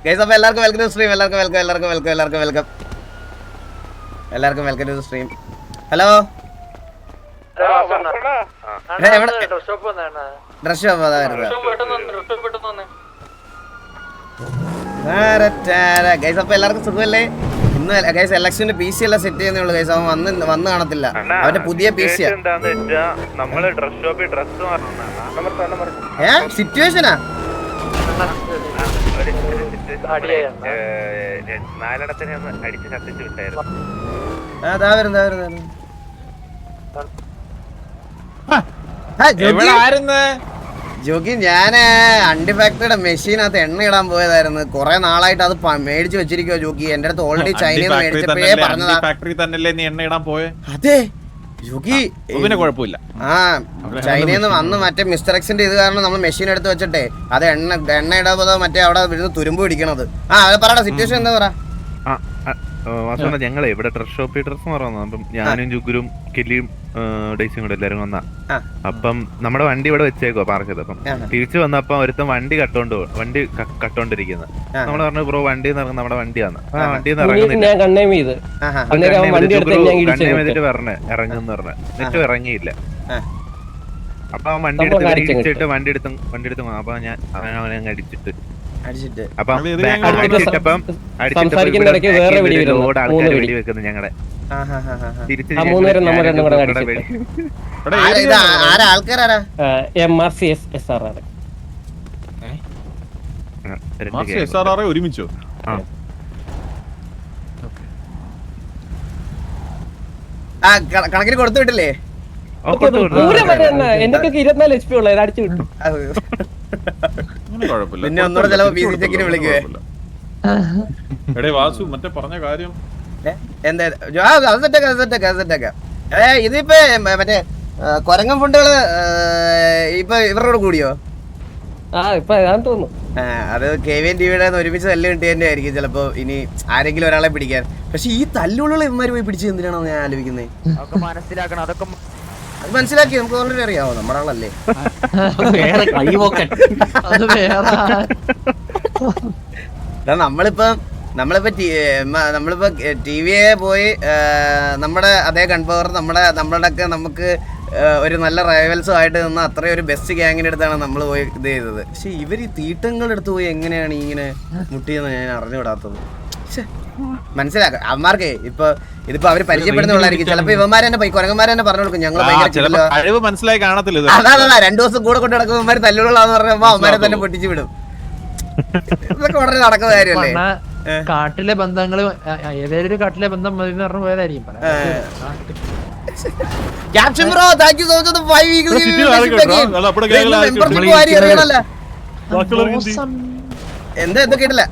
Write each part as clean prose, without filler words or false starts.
Guys അപ്പോൾ എല്ലാവർക്കും welcome to stream. എല്ലാവർക്കും welcome to stream. Hello dress shop അതാ വരുന്നത്. ഗൈസ് അപ്പോൾ എല്ലാവർക്കും സുഖമല്ലേ? ഇന്ന് ഗൈസ് ഇലക്ഷന്റെ പി സി എല്ലാം സെറ്റ് ചെയ്യുന്നേ ഉള്ളൂ ഗൈസ്. അവൻ വന്ന് കാണത്തില്ല. അവന്റെ പുതിയ പി സി സിറ്റുവേഷനാ. ജോക്കി ഞാന് അണ്ടി ഫാക്ടറിയുടെ മെഷീനകത്ത് എണ്ണ ഇടാൻ പോയതായിരുന്നു. കുറെ നാളായിട്ട് അത് മേടിച്ചു വെച്ചിരിക്കുവോ ജോക്കി. എന്റെ അടുത്ത് ഓൾറെഡി ചൈനയിൽ മേടിച്ചപ്പോഴേ പറഞ്ഞതാ. അതെ ജോക്കി പിന്നെ കുഴപ്പമില്ല. ആ ചൈനയിൽ നിന്ന് വന്ന് മറ്റേ മിസ്റ്റർ എക്സിന്റെ ഇത് കാരണം നമ്മൾ മെഷീൻ എടുത്ത് വെച്ചിട്ടെ അത് എണ്ണ ഇടാതെ മറ്റേ അവിടെ ഇരുന്ന് തുരുമ്പ് പിടിക്കണത്. ആ അത് പറയടാ സിറ്റുവേഷൻ എന്താ പറ. ഞങ്ങളെ ഇവിടെ ഡ്രസ് ഷോപ്പിൽ ഡ്രസ് മാറുന്നു. അപ്പം ഞാനും ജുഗുരും കെല്ലിയും ഡേയ്സും കൂടെ എല്ലാരും വന്നാ. അപ്പം നമ്മുടെ വണ്ടി ഇവിടെ വെച്ചേക്കോ പാർക്ക് ചെയ്ത്. അപ്പം തിരിച്ചു വന്നപ്പോ ഒരുത്തം വണ്ടി കട്ടോണ്ടിരിക്കുന്നത്. നമ്മള് പറഞ്ഞു ബ്രോ വണ്ടി നമ്മുടെ വണ്ടിയാണ്. വണ്ടി ഇറങ്ങിയിട്ട് പറഞ്ഞേ ഇറങ്ങുന്ന് പറഞ്ഞ എന്നിട്ടും ഇറങ്ങിയില്ല. അപ്പൊ അവൻ വണ്ടി എടുത്തിട്ട് വണ്ടി എടുത്തു. അപ്പൊ ഞാൻ അവനെ അങ്ങ് അടിച്ചിട്ട് വെടി വെക്കുന്നു ഞങ്ങളെ. ഒരുമിച്ചോ? കണക്കിന് കൊടുത്തു വിട്ടില്ലേ? എന്തൊക്കെ 24 HP ഉള്ള അടിച്ചു വിട്ടു. പിന്നെ ഒന്നുകൂടെ ചിലപ്പോ പി സി ചെക്കിന് വിളിക്കുവേ. വാസു മറ്റേ പറഞ്ഞ കാര്യം എന്താ ഇതിപ്പോ മറ്റേ കൊരങ്ങൻ ഫുണ്ടുകള് ഇപ്പൊ ഇവരോട് കൂടിയോ? തോന്നുന്നു അത് കെവിൻ ടിവിയുടെ ഒരുമിച്ച് തല്ല് കിട്ടിയതിന്റെ ആയിരിക്കും ചിലപ്പോ ഇനി ആരെങ്കിലും ഒരാളെ പിടിക്കാൻ. പക്ഷെ ഈ തല്ലുള്ള ഇവന്മാര് പോയി പിടിച്ച് എന്തിനാണോ ഞാൻ ആലോചിക്കുന്നത്. മനസ്സിലാക്കണം അതൊക്കെ. അത് മനസ്സിലാക്കി നമുക്ക് ഓൾറെഡി അറിയാവോ നമ്മുടെ ആളല്ലേ. നമ്മളിപ്പോ ടിവിയെ പോയി നമ്മുടെ അതേ ഗൺപവർ നമ്മുടെയൊക്കെ നമുക്ക് ഒരു നല്ല റൈവൽസും ആയിട്ട് നിന്ന് അത്രയും ഒരു ബെസ്റ്റ് ഗ്യാങ്ങിന്റെ അടുത്താണ് നമ്മൾ പോയി ഇത് ചെയ്തത്. പക്ഷെ ഇവർ ഈ തീട്ടങ്ങളുടെ അടുത്ത് പോയി എങ്ങനെയാണ് ഇങ്ങനെ മുട്ടിയെന്ന് ഞാൻ അറിഞ്ഞുവിടാത്തത്. മനസ്സിലാക്കാം അവന്മാർക്ക് ഇതിപ്പോ അവര് പരിചയപ്പെടുന്നുള്ളായിരിക്കും. ചിലപ്പോ ഇവന്മാർ തന്നെ പോയി കൊരങ്ങന്മാർ തന്നെ പറഞ്ഞു കൊടുക്കും ഞങ്ങൾ മനസ്സിലായി കാണത്തില്ല. അതാ 2 ദിവസം കൂടെ കൊണ്ട് നടക്കുമ്പോൾ അവന്മാര് തല്ലുകളാന്ന് പറയുമ്പോ അവന്മാരെ തന്നെ പൊട്ടിച്ചു വിടും. ഇതൊക്കെ വളരെ നടക്കുന്ന കാര്യമല്ലേ. കാട്ടിലെ ബന്ധങ്ങള് ഏതൊരു കാട്ടിലെ ബന്ധം മതി പറഞ്ഞു പോയതായിരിക്കും. എന്താ കേട്ടില്ല.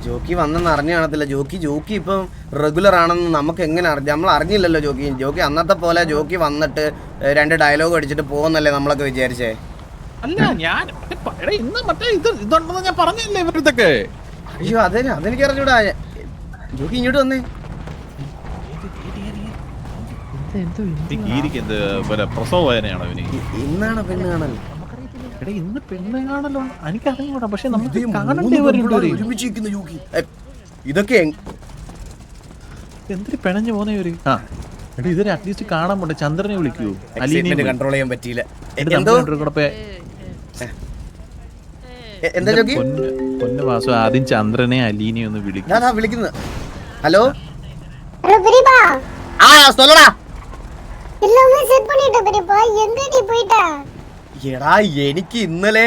ജോക്കി വന്നെന്ന് അറിഞ്ഞു കാണത്തില്ല. ജോക്കി ഇപ്പം റെഗുലർ ആണെന്ന് നമുക്ക് എങ്ങനെ നമ്മൾ അറിഞ്ഞില്ലല്ലോ. ജോക്കി അന്നത്തെ പോലെ ജോക്കി വന്നിട്ട് 2 ഡയലോഗ് അടിച്ചിട്ട് പോകുന്നല്ലേ നമ്മളൊക്കെ വിചാരിച്ചേ. അല്ല ഞാൻ ഇന്ന് മറ്റേ ഇതുണ്ടെന്ന് ഞാൻ പറഞ്ഞില്ലേ ഇവരിതൊക്കെ. അയ്യോ അതെനിക്ക് അറിഞ്ഞൂടാ. ജോക്കി ഇങ്ങോട്ട് വന്നേ. പ്രസവ വേദനയാണോ ഇവന്? ഇന്നാണ് പെണ്ണ് കാണൽ. ഇന്ന് പെണ്ണ് കാണല്ലോ എനിക്ക് അറിഞ്ഞൂടാ. പക്ഷെ ഇതൊക്കെ എന്തൊരു പിണഞ്ഞു പോന്നവര്. ഇതിനെ അറ്റ്ലീസ്റ്റ് കാണാൻ പോട്ടെ. ചന്ദ്രനെ വിളിക്കൂ. അലീനെ കൺട്രോൾ ചെയ്യാൻ പറ്റിയില്ല. എന്താ ജോക്കി? പൊന്നു വാസു ആദ്യം ചന്ദ്രനെ അലീനെ ഒന്ന് വിളിക്കുന്നു. ഹലോ എടാ എനിക്ക് ഇന്നലെ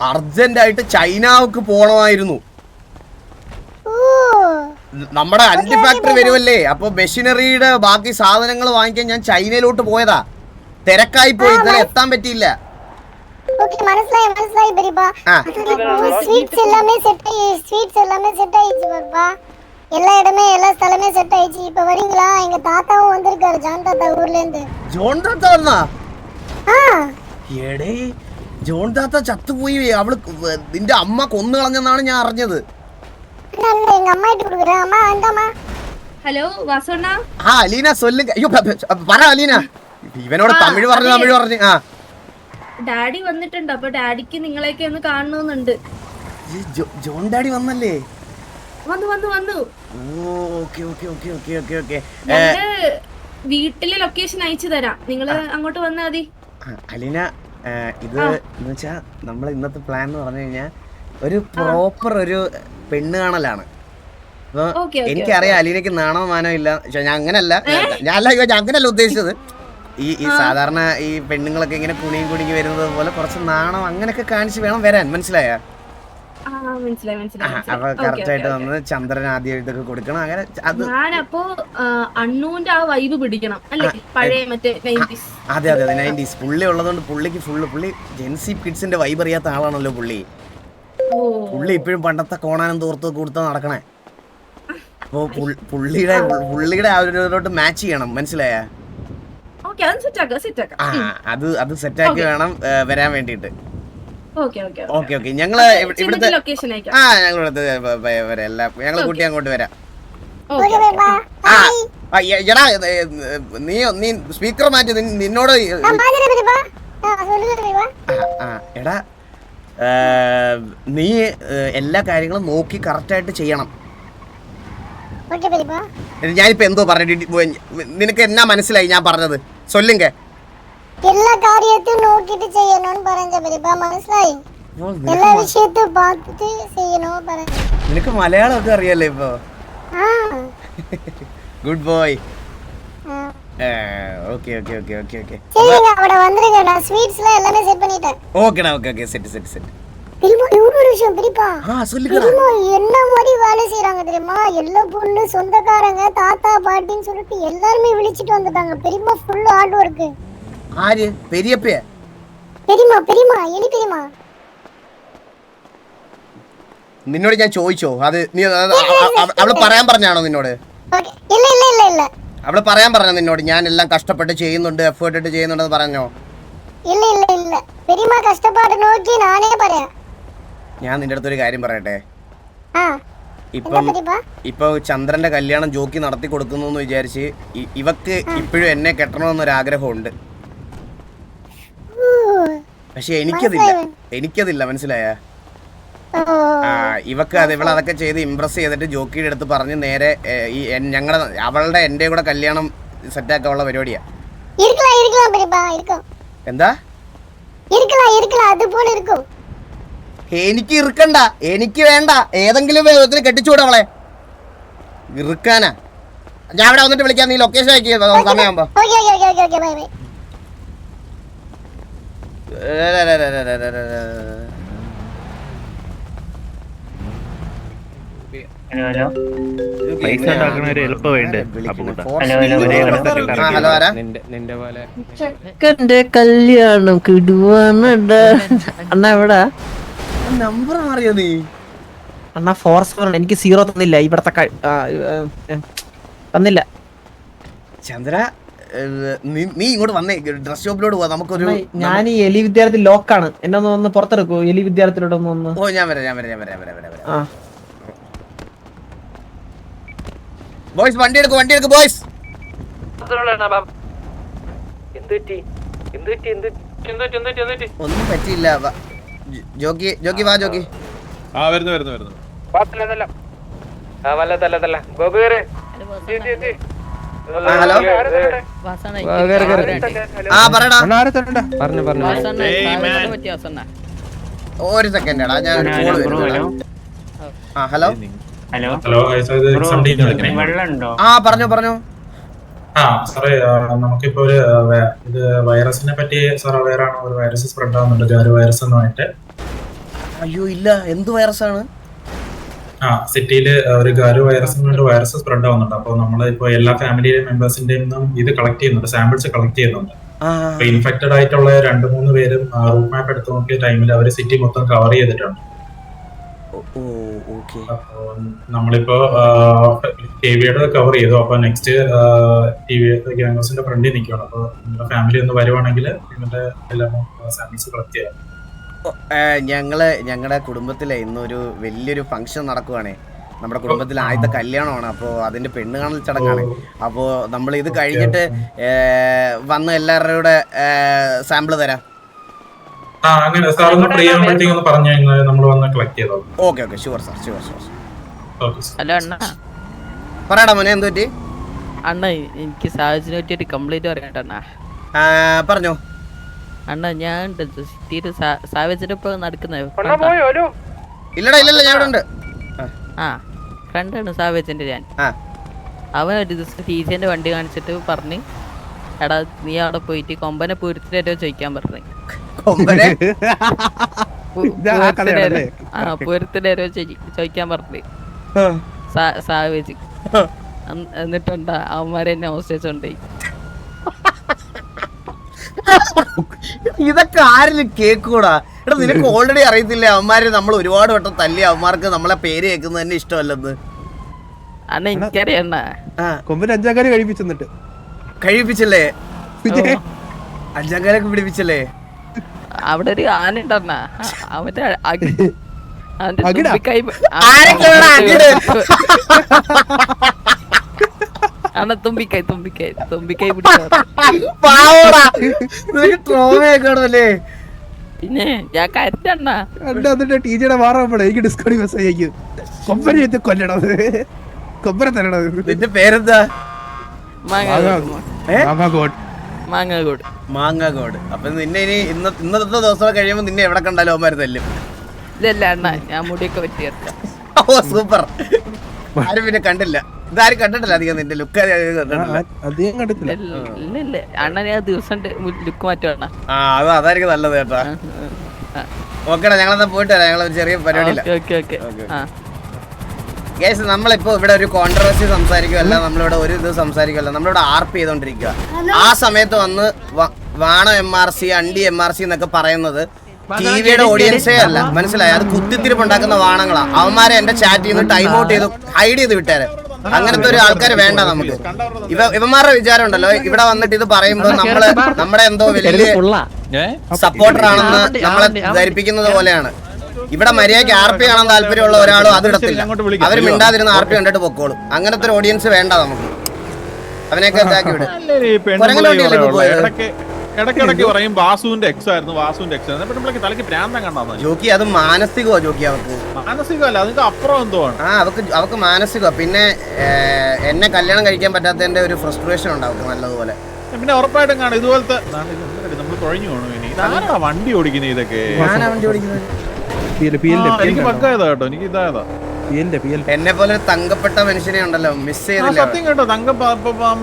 അർജന്റ് ആയിട്ട് ചൈനക്ക് പോണമായിരുന്നു. നമ്മുടെ അണ്ടി ഫാക്ടറി വരുമല്ലേ. അപ്പൊ മെഷീനറിയുടെ ബാക്കി സാധനങ്ങൾ വാങ്ങിക്കാൻ ഞാൻ ചൈനയിലോട്ട് പോയതാ. തിരക്കായി പോയി ഇന്നലെ എത്താൻ പറ്റിയില്ല. எல்லா ஸ்தலமே செட் ஆயிடுச்சு. இப்ப வரீங்களா? எங்க தாத்தாவும் வந்திருக்காரு. ஜான் தாத்தா ஊர்ல இருந்து. ജോൺ താത്ത വന്നാ? എടേ ജോൺ താത്ത ചത്തുപോയി. അവള് നിന്റെ അമ്മ കൊന്നു കളഞ്ഞെന്നാണ് ഞാൻ അറിഞ്ഞത്. எங்க அம்மா கிட்ட குடுக்குறேன். அம்மா வந்தாமா. ഹലോ വാസുണ്ണ. അലീന സൊല്ലുക. അയ്യോ പറ അലീന. ഇവനോട് തമിഴ് പറഞ്ഞു. ഡാഡി വന്നിട്ടുണ്ട്. അപ്പൊ ഡാഡിക്ക് നിങ്ങളെയൊക്കെ ഒന്ന് കാണണമെന്നുണ്ട്. ജോൺ ഡാഡി വന്നല്ലേ? വന്നു okay okay okay okay okay okay. ഞങ്ങള് വീട്ടിലെ ലൊക്കേഷൻ അയച്ചു തരാം, നിങ്ങള് അങ്ങോട്ട് വന്നാ മതി. അലീന, ഇത് എന്ന് വെച്ചാ നമ്മൾ ഇന്നത്തെ പ്ലാൻ എന്ന് പറഞ്ഞു കഴിഞ്ഞാൽ ഒരു പ്രോപ്പർ ഒരു പെണ്ണ് കാണലാണ്. അപ്പൊ എനിക്കറിയാം അലീനക്ക് നാണോ മാനോ ഇല്ല. ഞാൻ അങ്ങനല്ല ഉദ്ദേശിച്ചത്. ഈ സാധാരണ ഈ പെണ്ണുങ്ങളൊക്കെ ഇങ്ങനെ കുണിങ്ങി വരുന്നത് പോലെ കുറച്ച് നാണം അങ്ങനെയൊക്കെ കാണിച്ച് വേണം വരാൻ. മനസ്സിലായോ? അപ്പൊ കറക്റ്റ് ആയിട്ട് വന്ന് ചന്ദ്രൻ ആദ്യം ഇതൊക്കെ കൊടുക്കണം. അങ്ങനെ ഞാനപ്പോ അണ്ണൂന്റെ ആ വൈബ് പിടിക്കണം അല്ലേ, പഴയ മറ്റേ 90s. അതെ 90s. പുള്ളി ഉള്ളതുകൊണ്ട് പുള്ളിക്ക് പുള്ളി ജെൻസി കിഡ്സിന്റെ വൈബ് അറിയാത്ത ആളാണല്ലോ പുള്ളി. ഇപ്പോഴും പണ്ടത്തെ കോണാനും തോർത്ത് കൊടുത്താ നടക്കണേ. അപ്പൊ പുള്ളിയുടെ ആ ഒരു മാച്ച് ചെയ്യണം. മനസ്സിലായ? അത് സെറ്റാക്കി വേണം വരാൻ വേണ്ടിട്ട്. ഓക്കെ ഞങ്ങള് ഇവിടുത്തെ ഞങ്ങള് കൂട്ടി അങ്ങോട്ട് വരാം. എടാ നീ സ്പീക്കർ മാറ്റി. നിന്നോട് എടാ നീ എല്ലാ കാര്യങ്ങളും നോക്കി കറക്റ്റായിട്ട് ചെയ്യണം. ഞാനിപ്പോ എന്തോ പറഞ്ഞിട്ട് നിനക്ക് എന്നാ മനസ്സിലായി ഞാൻ പറഞ്ഞത്? സൊല്ലുങ്ക. എല്ലാ കാര്യത്തും നോക്കിട്ട് ചെയ്യണം പറഞ്ഞ പെരിപ്പ. മനസ്സിലായി? എല്ലാ വിഷയത്തും പാത്തിട്ട് ചെയ്യണോ പറഞ്ഞ. നിനക്ക് മലയാളം ഒക്കെ അറിയാലോ ഇപ്പൊ? Good boy. Okay okay okay okay okay. சரிங்க, അവിടെ വന്നിருங்க. ஸ்வீட்ஸ்ல எல்லாமே செட் பண்ணிட்டேன். ஓகேடா okay okay set set set. பெரியப்பா ஒரு விஷயம் பெரியப்பா. சொல்லுங்க. என்ன மாதிரி வேலை செய்றாங்க தெரியுமா? எல்லா பொண்ணு சொந்தக்காரங்க தாத்தா பாட்டின்னு சொல்லிட்டு எல்லாரும் விളിച്ചിട്ട് வந்துட்டாங்க. பெரியப்பா ஃபுல் ஹார்ட் வர்க். ആര്? പെരിയപ്പേ? പെരിയമ്മ എനി പെരിയമ്മ. നിന്നോട് ഞാൻ ചോദിച്ചോ? അത് നീ അവള് പറയാൻ പറഞ്ഞാണോ നിന്നോട്? ഇല്ല അവള് പറയാൻ പറഞ്ഞ നിന്നോട് ഞാൻ എല്ലാം കഷ്ടപ്പെട്ട് ചെയ്യുന്നുണ്ട്, എഫേർട്ട് ഇട്ട് ചെയ്യുന്നുണ്ടെന്ന് പറഞ്ഞോ? ഇല്ല പെരിയമ്മ കഷ്ടപ്പാട് നോക്കി നാനേ പറയാം. ഞാൻ നിന്റെ അടുത്തൊരു കാര്യം പറയട്ടെ. ഇപ്പൊ ചന്ദ്രന്റെ കല്യാണം ജോക്കി നടത്തി കൊടുക്കുന്നു എന്ന് വിചാരിച്ച് ഇവക്ക് ഇപ്പോഴും എന്നെ കെട്ടണമെന്നൊരാഗ്രഹമുണ്ട്. പക്ഷെ എനിക്കതില്ല. മനസ്സിലായ? ഇവക്ക് ഇവളതൊക്കെ ചെയ്ത് ഇംപ്രസ് ചെയ്തിട്ട് ജോക്കിയുടെ അടുത്ത് പറഞ്ഞ് നേരെ ഈ അവളുടെ എന്റെ കൂടെ കല്യാണം സെറ്റാക്കാനുള്ള പരിപാടിയാ. എന്താ? എനിക്ക് ഇറുക്കണ്ട, എനിക്ക് വേണ്ട. ഏതെങ്കിലും വിധത്തിന് കെട്ടിച്ചൂടെ അവളെ? ഇറുക്കാനാ? ഞാൻ അവിടെ വന്നിട്ട് വിളിക്കാം. നീ ലൊക്കേഷൻ അയക്കുക സമയമാകുമ്പോ. പൈസ ഉണ്ടാക്കണ ഒരു എളുപ്പം വേണ്ടേ? ഹലോ ആരാ? ചെക്കന്റെ കല്യാണം കിടുവാണ് അണ്ണ. എവിടാ നമ്പർ മാറിയോ നീ? അണ്ണാ ഫോർസ് എനിക്ക് 0 തന്നില്ല. ഇവിടത്തെ തന്നില്ല. ചന്ദ്ര നീ ഇങ്ങോട്ട് വന്നേ. ഡ്രസ് ഷോപ്പിലോട്ട് പോവാ. നമുക്കൊരു ഞാൻ ഈ എലി വിദ്യാർത്ഥി ലോക്കാണ്. എന്നെ ഒന്ന് പുറത്തെടുക്കൂ. എലി വിദ്യാർത്ഥിയോട് ഒന്ന്. ഓ ഞാൻ വരാം. ബോയ്സ് വണ്ടി എടുക്കും ബോയ്സ്. ഒന്നും പറ്റിയില്ല. ജോക്കി വാ ജോക്കി. വരുന്നു. ഹലോ. പറയടാ. ഒരു സെക്കൻഡ് എടാ, ഞാൻ കോള് വരുന്നു. ഹലോ. പറഞ്ഞോ. സാറേ, നമുക്കിപ്പോ ഒരു ഇത് വൈറസിനെ പറ്റി സാർ അവെയർ ആണോ? ഒരു വൈറസ് സ്പ്രെഡ് ആവുന്നുണ്ട്, ഗാരോ വൈറസ് എന്നുമായിട്ട്. അയ്യോ ഇല്ല. എന്ത് വൈറസാണ്? സിറ്റിയില് ഒരു ഗാരോ വൈറസ് വൈറസ് സ്പ്രെഡ് ആവുന്നുണ്ട്. അപ്പൊ നമ്മള് ഇപ്പൊ എല്ലാ ഫാമിലി മെമ്പേഴ്സിന്റെയും ഇത് കളക്ട് ചെയ്യുന്നുണ്ട്, സാമ്പിൾസ് കളക്ട് ചെയ്യുന്നുണ്ട്. അപ്പൊ ഇൻഫെക്റ്റഡ് ആയിട്ടുള്ള 2-3 പേരും റൂട്ട് മാപ്പ് എടുത്ത് നോക്കിയ ടൈമിൽ അവര് സിറ്റി മൊത്തം കവർ ചെയ്തിട്ടുണ്ട്. നമ്മളിപ്പോ ടിവിയുടെ കവർ ചെയ്തു. അപ്പൊ നെക്സ്റ്റ് ടിവി ഗ്യാങ്സിന്റെ ഫ്രണ്ടിൽ നിൽക്കുകയാണ്. അപ്പൊ നിങ്ങളുടെ ഫാമിലി ഒന്ന് വരുവാണെങ്കിൽ നിങ്ങളുടെ എല്ലാം സാമ്പിൾസ് കളക്ട് ചെയ്യാം. ഞങ്ങളുടെ കുടുംബത്തിലെ ഇന്നൊരു വലിയൊരു ഫംഗ്ഷൻ നടക്കുവാണേ. നമ്മുടെ കുടുംബത്തിലെ ആദ്യത്തെ കല്യാണമാണ്. അപ്പോൾ അതിന്റെ പെണ്ണ് കാണൽ ചടങ്ങാണ്. അപ്പോൾ നമ്മൾ ഇത് കഴിഞ്ഞിട്ട് വന്ന് എല്ലാവരുടെ കൂടെ സാമ്പിൾ തരാം. അങ്ങനെ സാർ ഒന്ന് ഫ്രീ ആകുമ്പോഴത്തേക്ക് ഒന്ന് പറഞ്ഞു കഴിഞ്ഞാൽ നമ്മൾ വന്ന് കളക്ട് ചെയ്തോളാം. Okay okay sure sir sure sure. Okay sir. Hello അണ്ണ, പറയടാ മോനെ എന്ത് പറ്റി? അണ്ണ എനിക്ക് സാഹചര്യം പറ്റിയൊരു കംപ്ലൈന്റ് പറയട്ടെ അണ്ണ. പറഞ്ഞോ. അണ്ണ ഞാൻ സിറ്റിയിൽ സാഹചര്യം ഇപ്പൊ നടക്കുന്നത്. ഇല്ലടാ ഇല്ലല്ല ഞാൻ ഇവിടെ ഉണ്ട്. ആ ഫ്രണ്ടാണ് സാവേജന്റെ. ഞാൻ അവൻ ഒരു ദിവസം ടീച്ചറിന്റെ വണ്ടി കാണിച്ചിട്ട് പറഞ്ഞ്, എടാ നീ അവിടെ പോയിട്ട് കൊമ്പനെ പൂരത്തിന് തരുമോ ചോദിക്കാൻ പറഞ്ഞു. പൂരത്തിന് തരുമോ ചോദിക്കാൻ പറഞ്ഞു സാവേജ്. എന്നിട്ടുണ്ടാ അവന്മാരെ എന്നെ ഹോസ്റ്റേജുണ്ടായി. ഇതൊക്കെ ആരെങ്കിലും കേക്കൂടാ? എടാ നിനക്ക് ഓൾറെഡി അറിയത്തില്ലേ അവന്മാര് നമ്മൾ ഒരുപാട് വട്ടം തല്ലി അവന്മാർക്ക് നമ്മളെ പേര് കേൾക്കുന്നത് തന്നെ ഇഷ്ടമല്ലെന്ന്. അണ്ണ എനിക്കറിയണ്ണ. കൊമ്പിന് 5 കാര്യം കഴിപ്പിച്ചെന്നിട്ട് കഴിപ്പിച്ചല്ലേ? 5 കാലൊക്കെ പിടിപ്പിച്ചല്ലേ? അവിടെ ഒരു ആന ഉണ്ടണ്ണ. അവന്റെ തുമ്പിക്കൈ ട്രോമയൊക്കെയാണല്ലേ? പിന്നെ ഞാൻ കരുതണ്ണ. ടീച്ചറുടെ മാറാൻ എനിക്ക് ഡിസ്കൗണ്ട് മെസ്സേജ് അയക്കും. കൊമ്പനെ എടുത്ത് കൊല്ലണം, കൊമ്പനെ തരണം. നിന്റെ പേരെന്താ? മാങ്ങാകോട്. മാങ്ങാകോട്. അപ്പൊ നിന്നെ ഇനി ഇന്നത്തെ ദിവസം കഴിയുമ്പോ നിന്നെ എവിടെ കണ്ടാലും അവന്മാര് തല്ലും. ഇല്ലല്ല അണ്ണ, ഞാൻ മുടിയൊക്കെ പറ്റിയെടുത്ത. ഓ സൂപ്പർ. ആരും പിന്നെ കണ്ടില്ല, ഇതാരും കണ്ടിട്ടില്ല അധികം. നിന്റെ ലുക്ക് ഇല്ല അണ്ണ, ഞാൻ ദിവസം ലുക്ക് മാറ്റുവാണ്. അതായിരിക്കും നല്ലത് കേട്ടാ. ഓക്കേടാ, ഞങ്ങളെന്നാ പോയിട്ട് വരാം. ഞങ്ങളൊരു ചെറിയ പരിപാടിയില്ല. ഗൈസ്, നമ്മളിപ്പോ ഇവിടെ ഒരു കോൺട്രവേഴ്സി സംസാരിക്കുമല്ല, നമ്മളിവിടെ ഒരു ഇത് സംസാരിക്കുമല്ല, നമ്മളിവിടെ ആർപ്പ് ചെയ്തോണ്ടിരിക്കുക. ആ സമയത്ത് വന്ന് വാണ MRC അണ്ടി MRC എന്നൊക്കെ പറയുന്നത് ടിവിയുടെ ഓഡിയൻസേ അല്ല, മനസ്സിലായി? അത് കുത്തിത്തിരിപ്പ് ഉണ്ടാക്കുന്ന വാണങ്ങളാ. അവന്മാരെ എന്റെ ചാറ്റ് ചെയ്ത് ടൈം ഔട്ട് ചെയ്ത് ഹൈഡ് ചെയ്ത് വിട്ടേരെ. അങ്ങനത്തെ ഒരു ആൾക്കാര് വേണ്ട നമുക്ക്. ഇവന്മാരുടെ വിചാരം ഉണ്ടല്ലോ, ഇവിടെ വന്നിട്ട് ഇത് പറയുമ്പോ നമ്മുടെ എന്തോ വലിയ സപ്പോർട്ടർ ആണെന്ന് നമ്മളെ ധരിപ്പിക്കുന്നത് പോലെയാണ്. ഇവിടെ മര്യാദയ്ക്ക് RP കാണാൻ താല്പര്യമുള്ള ഒരാളും അത് ഇടത്തില്ല. അവര് മിണ്ടാതിരുന്ന RP കണ്ടിട്ട് പൊക്കോളും. അങ്ങനത്തെ ഒരു ഓഡിയൻസ് വേണ്ട നമുക്ക്. അവനെയൊക്കെ ഇതാക്കി വിടും. ഇടയ്ക്കിടയ്ക്ക് പറയും വാസുവിന്റെ എക്സ് ആയിരുന്നു, വാസുവിന്റെ എക്സ് ആയിരുന്നു. തലക്ക് പ്രാന്തം കണ്ടാ ജോക്കി. അത് മാനസികമോ ജോക്കി? അവർക്ക് മാനസികമല്ല, അതിന്റെ അപ്പുറം എന്തോ ആണ്. അവർക്ക് മാനസികമോ. പിന്നെ എന്നെ കല്യാണം കഴിക്കാൻ പറ്റാത്തതിന്റെ ഒരു ഫ്രസ്ട്രേഷൻ ഉണ്ട് അവർക്ക് നല്ലതുപോലെ. പിന്നെ ഉറപ്പായിട്ടും കാണും ഇതുപോലത്തെ. നമ്മൾ കുഴഞ്ഞു പോകണം. ഇനി ഇതാരാ വണ്ടി ഓടിക്കുന്നത്? ഇതൊക്കെ വണ്ടി ഓടിക്കുന്നത് എനിക്ക് പക്കായതാ കേട്ടോ, എനിക്ക് ഇതായതാ. എന്നെ പോലെ ഒരു തങ്കപ്പെട്ട മനുഷ്യനെ ഉണ്ടല്ലോ, മിസ് ചെയ്തില്ല. സത്യം കേട്ടോ,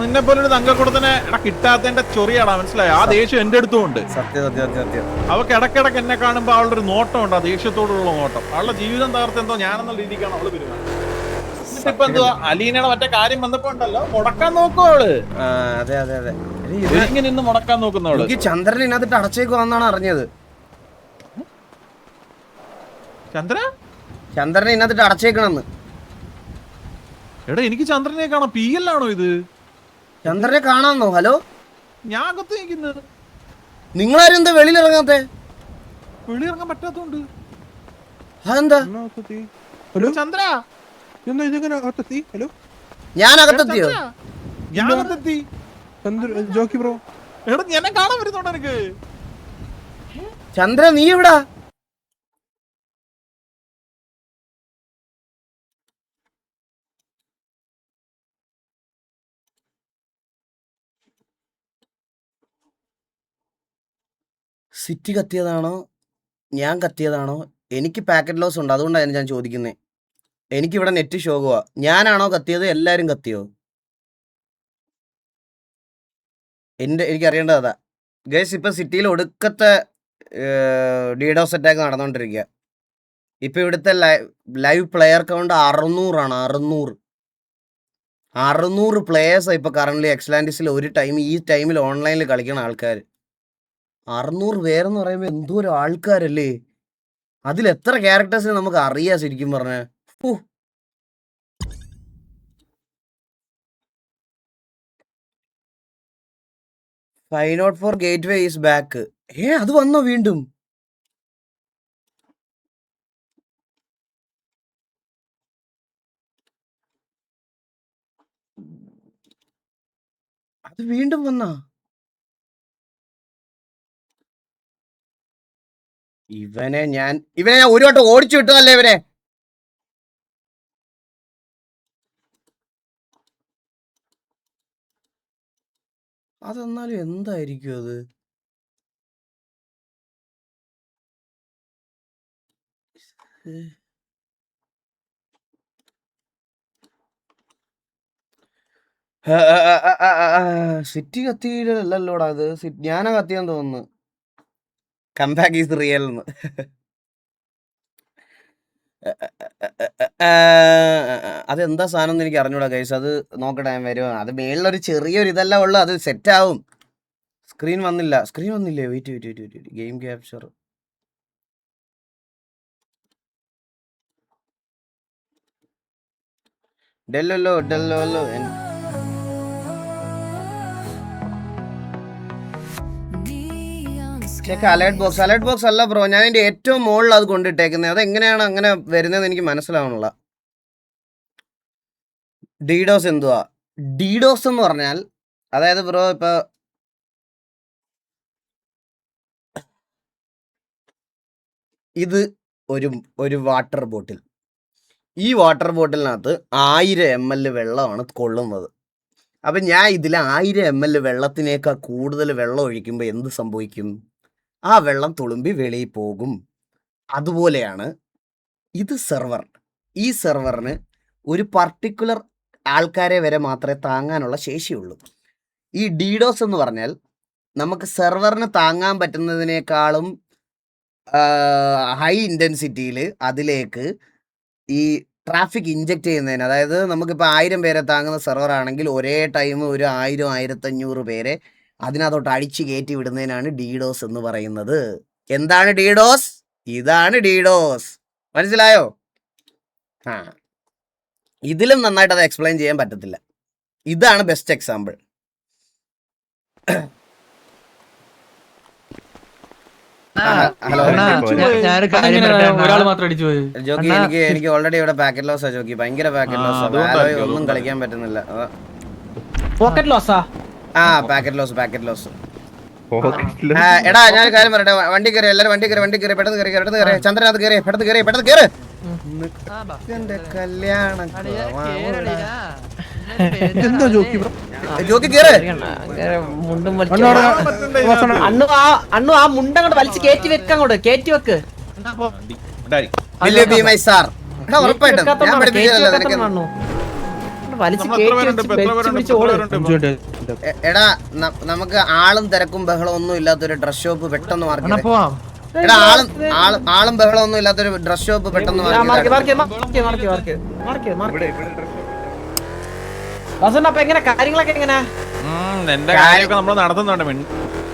നിന്നെ പോലെ ഒരു തങ്കക്കൂടത്തിനെ കിട്ടാത്തതിന്റെ ചൊറിയാടാ, മനസ്സിലായോ? ആ ദേഷ്യം എന്റെ അടുത്തും ഉണ്ട്. സത്യം. അവൾക്ക് ഇടക്കിടക്ക് എന്നെ കാണുമ്പോ അവളുടെ ഒരു നോട്ടം ഉണ്ട്, ആ ദേഷ്യത്തോടുള്ള നോട്ടം. അവളുടെ ജീവിതം തകർത്തെന്തോ ഞാനെന്നുള്ള രീതിക്കാണ് അവള് പെരുമാറുന്നത്. ഇപ്പൊ എന്തുവാ അലീനയുടെ മറ്റേ കാര്യം വന്നപ്പോ ഉണ്ടല്ലോ, മുടക്കാൻ നോക്കും അവള്. അതെ ഇങ്ങനെ നിന്ന് മുടക്കാൻ നോക്കുന്നവള്. ചന്ദ്രൻ ഇതിനകത്തിട്ട് അടച്ചേക്കുവാന്നാണ് അറിഞ്ഞത്. ചന്ദ്രനെ ഇതിനകത്തിട്ട് അടച്ചേക്കണെന്ന്. എടാ എനിക്ക് ചന്ദ്രനെ കാണാം. PL ആണോ ഇത്? ചന്ദ്രനെ കാണാന്നോ? ഹലോ, ഞാൻ അകത്ത് നിൽക്കുന്നത്. നിങ്ങളാരും എന്താ വെളിയിലിറങ്ങാത്തെ? വെളിയിറങ്ങാൻ പറ്റാത്തോണ്ട്. അതെന്താ? ചന്ദ്ര ഞാൻ അകത്തെത്തിയോ? ഞാൻ അകത്തെത്തി. ജോക്കി ബ്രോ, എടാ എന്നെ കാണാൻ വരുന്നുണ്ടോ എനിക്ക്? ചന്ദ്ര നീ എവിടാ? സിറ്റി കത്തിയതാണോ ഞാൻ കത്തിയതാണോ? എനിക്ക് പാക്കറ്റ് ലോസ് ഉണ്ട്, അതുകൊണ്ടാണ് ഞാൻ ചോദിക്കുന്നത്. എനിക്കിവിടെ നെറ്റ് ഷോകുവാ. ഞാനാണോ കത്തിയത്? എല്ലാവരും കത്തിയോ? എനിക്കറിയേണ്ടത് അതാ. ഗൈസ്, ഇപ്പം സിറ്റിയിൽ ഒടുക്കത്തെ DDoS അറ്റാക്ക് നടന്നുകൊണ്ടിരിക്കുക. ഇപ്പം ഇവിടുത്തെ ലൈവ് പ്ലെയർ കൗണ്ട് 600 ആണ്. 600 പ്ലേയേഴ്സാണ് ഇപ്പോൾ കറൻ്റ് എക്സ്ലാൻഡിസിൽ ഈ ടൈമിൽ ഓൺലൈനിൽ കളിക്കുന്ന ആൾക്കാർ. 600 പേരെന്ന് പറയുമ്പോൾ എന്തോ ഒരു ആൾക്കാരല്ലേ. അതിൽ എത്ര ക്യാരക്ടേഴ്സിനെ നമുക്ക് അറിയാം ശരിക്കും പറഞ്ഞ. ഫൈനോട്ട് ഫോർ ഗേറ്റ്വേ ഈസ് ബാക്ക്. അത് വന്നോ വീണ്ടും? അത് വീണ്ടും വന്നാ? ഇവനെ ഞാൻ ഒരു വട്ടം ഓടിച്ചു വിട്ടതല്ലേ ഇവനെ. അതെന്നാലും എന്തായിരിക്കും അത്? സിറ്റി കത്തിയില്ലല്ലോടാ അത്. ഞാനാ കത്തിയാന്ന് തോന്നുന്നു. കംബാക്ക് ഈസ് റിയൽ എന്ന്. അതെന്താ സാധനം എന്ന് എനിക്ക് അറിഞ്ഞൂടാ ഗൈസ്. അത് നോക്കട്ടെ, ഞാൻ വരുവാ. അത് മേളിലൊരു ചെറിയൊരു ഇതല്ല ഉള്ളു, അത് സെറ്റ് ആവും. സ്ക്രീൻ വന്നില്ലേ? Wait game capture. ഡെല്ലോ അലേർട്ട് ബോക്സ് അല്ല ബ്രോ, ഞാൻ എൻ്റെ ഏറ്റവും മുകളിൽ അത് കൊണ്ടിട്ടേക്കുന്നത്. അതെങ്ങനെയാണ് അങ്ങനെ വരുന്നതെന്ന് എനിക്ക് മനസ്സിലാവണില്ല. ഡീഡോസ് എന്തുവാ? ഡീഡോസ് എന്ന് പറഞ്ഞാൽ, അതായത് ബ്രോ ഇപ്പൊ ഇത് ഒരു വാട്ടർ ബോട്ടിൽ. ഈ വാട്ടർ ബോട്ടിലിനകത്ത് 1000 ml വെള്ളമാണ് കൊള്ളുന്നത്. അപ്പം ഞാൻ ഇതിൽ 1000 ml വെള്ളത്തിനേക്കാൾ കൂടുതൽ വെള്ളം ഒഴിക്കുമ്പോൾ എന്ത് സംഭവിക്കും? ആ വെള്ളം തുളുമ്പി വെളിയിൽ പോകും. അതുപോലെയാണ് ഇത് സെർവർ. ഈ സെർവറിന് ഒരു പർട്ടിക്കുലർ ആൾക്കാരെ വരെ മാത്രമേ താങ്ങാനുള്ള ശേഷിയുള്ളൂ. ഈ ഡീഡോസ് എന്ന് പറഞ്ഞാൽ നമുക്ക് സെർവറിന് താങ്ങാൻ പറ്റുന്നതിനേക്കാളും ഹൈ ഇൻറ്റൻസിറ്റിയിൽ അതിലേക്ക് ഈ ട്രാഫിക് ഇഞ്ചെക്ട് ചെയ്യുന്നതിന്, അതായത് നമുക്കിപ്പോൾ 1000 പേരെ താങ്ങുന്ന സെർവർ ആണെങ്കിൽ ഒരേ ടൈം ഒരു 1000-1500 പേരെ അതിനകത്തോട്ട് അടിച്ചു കയറ്റി വിടുന്നതിനാണ് ഡീഡോസ് എന്ന് പറയുന്നത്. എന്താണ് ഡീഡോസ്? ഇതാണ് ഡീഡോസ്. മനസ്സിലായോ? ഇതിലും നന്നായിട്ട് അത് എക്സ്പ്ലെയിൻ ചെയ്യാൻ പറ്റത്തില്ല. ഇതാണ് ബെസ്റ്റ് എക്സാമ്പിൾ. ഹലോ ജോക്കി, എനിക്ക് ഓൾറെഡി ഇവിടെ പാക്കറ്റ് ലോസാ ജോക്കി, ഭയങ്കര പാക്കറ്റ് ലോസാ. ഒന്നും കളിക്കാൻ പറ്റുന്നില്ല. പോക്കറ്റ് ലോസാ? Packet loss. എടാ ഞാൻ കാര്യം പറയട്ടെ, വണ്ടി കയറി, എല്ലാരും വണ്ടി കയറി, പെട്ടെന്ന് കയറി, ചന്ദ്രനകത്ത് കയറി, പെട്ടെന്ന് കയറി. എന്റെ കല്യാണം എന്തോ ജോക്കി ബ്രോ, ജോക്കി കയറ്. അണ്ണു ആ മുണ്ടങ്ങോട്ട് വലിച്ച് കയറ്റി വെക്ക്. ഉറപ്പായിട്ടും ഞാൻ പഠിപ്പിച്ചതല്ലേ നിനക്ക്. എടാ നമുക്ക് ആളും തിരക്കും ബഹളം ഒന്നും ഇല്ലാത്തൊരു ഡ്രസ് ഷോപ്പ് പെട്ടെന്ന് മാർക്ക്. എടാ ആളും ബഹളം ഒന്നും ഇല്ലാത്തൊരു ഡ്രസ് ഷോപ്പ് പെട്ടെന്ന് കാര്യങ്ങളൊക്കെ എങ്ങനെ?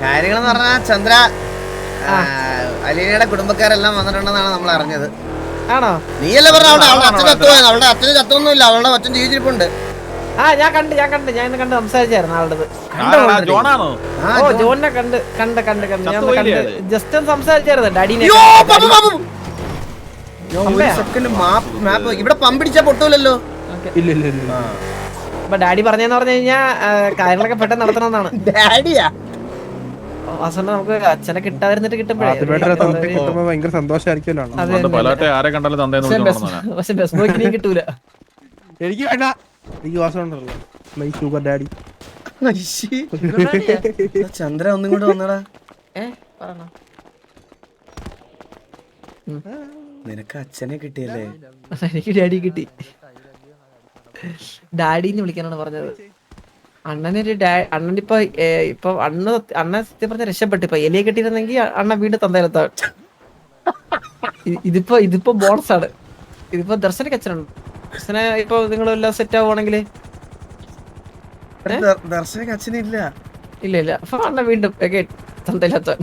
കാര്യങ്ങളെന്ന് പറഞ്ഞാൽ ചന്ദ്ര, അലീനയുടെ കുടുംബക്കാരെല്ലാം വന്നിട്ടുണ്ടെന്നാണ് നമ്മൾ അറിഞ്ഞത്. ആണോ? നീയല്ലേ പറഞ്ഞ അവളുടെ അച്ഛൻ ചത്തുപോയത്? അവളുടെ അച്ഛന് ചത്തൊന്നുമില്ല, അവളുടെ അച്ഛൻ ജീവിച്ചിരിപ്പുണ്ട്. ഞാൻ കണ്ട് സംസാരിച്ചായിരുന്നു ആളുടെ. ജോണിനെ കണ്ട് ജസ്റ്റ് സംസാരിച്ചായിരുന്നു ഡാഡിനെ. ഇവിടെ പമ്പിടിച്ചാ പൊട്ടൂലല്ലോ. അപ്പൊ ഡാഡി പറഞ്ഞെന്ന് പറഞ്ഞു കഴിഞ്ഞാ കാര്യങ്ങളൊക്കെ പെട്ടെന്ന് നടത്തണമെന്നാണ്. ഡാഡിയാ നമുക്ക് അച്ഛനെ കിട്ടാതിരുന്നിട്ട് കിട്ടുമ്പോഴേ ഭയങ്കര സന്തോഷമായിരിക്കുമല്ലോ. പക്ഷെ ബസ് ബോയ്ക്ക് കിട്ടൂല. എനിക്ക് വേണ്ട, എനിക്ക് വാസം ഉണ്ടല്ലോ മൈ ഷുഗർ ഡാഡി. ചന്ദ്ര ഒന്നും കൂടെ വന്നടാ. നിനക്ക് അച്ഛനെ കിട്ടിയല്ലേ? എനിക്ക് ഡാഡി കിട്ടി. ഡാഡിന്ന് വിളിക്കാനാണ് പറഞ്ഞത്. അണ്ണനൊരു അണ്ണനിപ്പോ അണ്ണൻ സത്യം പറഞ്ഞ രക്ഷപ്പെട്ടു. ഇപ്പൊ എലിയെ കെട്ടിയിരുന്നെങ്കിൽ അണ്ണൻ വീണ്ടും തന്തയിലെത്താൻ. ഇതിപ്പോ ബോണസാണ്. ഇതിപ്പോ ദർശനക്ക് അച്ഛനുണ്ട്. ദർശന ഇപ്പൊ നിങ്ങളെല്ലാം സെറ്റ് ആവുകയാണെങ്കിൽ ദർശനക്ക് അച്ഛനില്ല. ഇല്ല അപ്പൊ അണ്ണൻ വീണ്ടും തന്തയിലെത്താൻ.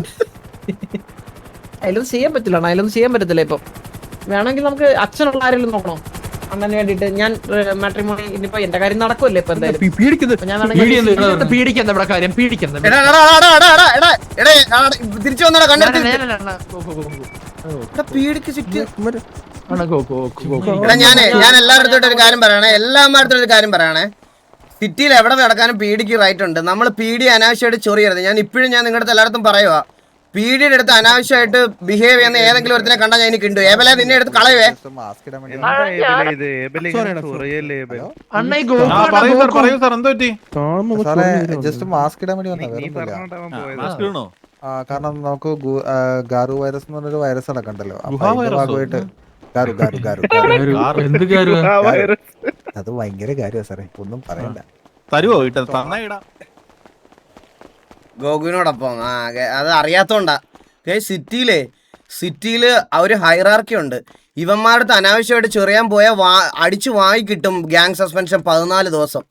അതിലൊന്നും ചെയ്യാൻ പറ്റില്ല അണ്ണ, അതിലൊന്നും ചെയ്യാൻ പറ്റത്തില്ല. ഇപ്പം വേണമെങ്കിൽ നമുക്ക് അച്ഛനുള്ള ആരെങ്കിലും നോക്കണോ അണ്ണന് വേണ്ടിട്ട്? ഞാൻ മാട്രിമോണി ഇനിയിപ്പോ എന്റെ കാര്യം നടക്കുമല്ലേ ഇപ്പൊ എന്തായാലും. തിരിച്ചു വന്നോടാ കണ്ടെടുത്ത്. ഞാൻ എല്ലാവരുടെ ഒരു കാര്യം പറയണേ, എല്ലാവരുടെ ഒരു കാര്യം പറയണേ. സിറ്റിയിൽ എവിടെ നടക്കാനും പീഡിക്ക് റൈറ്റ് ഉണ്ട്. നമ്മൾ പീഡി അനാവശ്യമായിട്ട് ചൊറിയരുത്. ഞാൻ ഇപ്പോഴും നിങ്ങളുടെ എല്ലായിടത്തും പറയുക, പീഡിയുടെ അടുത്ത് അനാവശ്യമായിട്ട് ബിഹേവ് ചെയ്യുന്ന ഏതെങ്കിലും ഒരുത്തിനെ കണ്ടാൽ ഞാൻ എനിക്ക് ഉണ്ട്. ഏബലെ നിന്നെ എടുത്ത് കളയുവേ. പറയൂ സാർ, എന്താ പറ്റി? ജസ്റ്റ് മാസ്ക് ഇടാൻ വേണ്ടി വന്നതാ. കാരണം നമുക്ക് ഗാറു വൈറസ് എന്ന് പറഞ്ഞൊരു വൈറസ് നടക്കണ്ടല്ലോ. ഭാഗമായിട്ട് അത് ഭയങ്കര കാര്യമാണ് സാറേ, ഒന്നും പറയണ്ട. തരുവോ ഇടാ ഗോകുവിനോടൊപ്പം അത് അറിയാത്തോണ്ടാ. സിറ്റിയില് ഒരു ഹൈറാർക്കി ഉണ്ട്. ഇവന്മാരുടെ അനാവശ്യമായിട്ട് ചെറിയാൻ പോയാൽ അടിച്ചു വാങ്ങി കിട്ടും ഗ്യാങ് സസ്പെൻഷൻ 14 ദിവസം.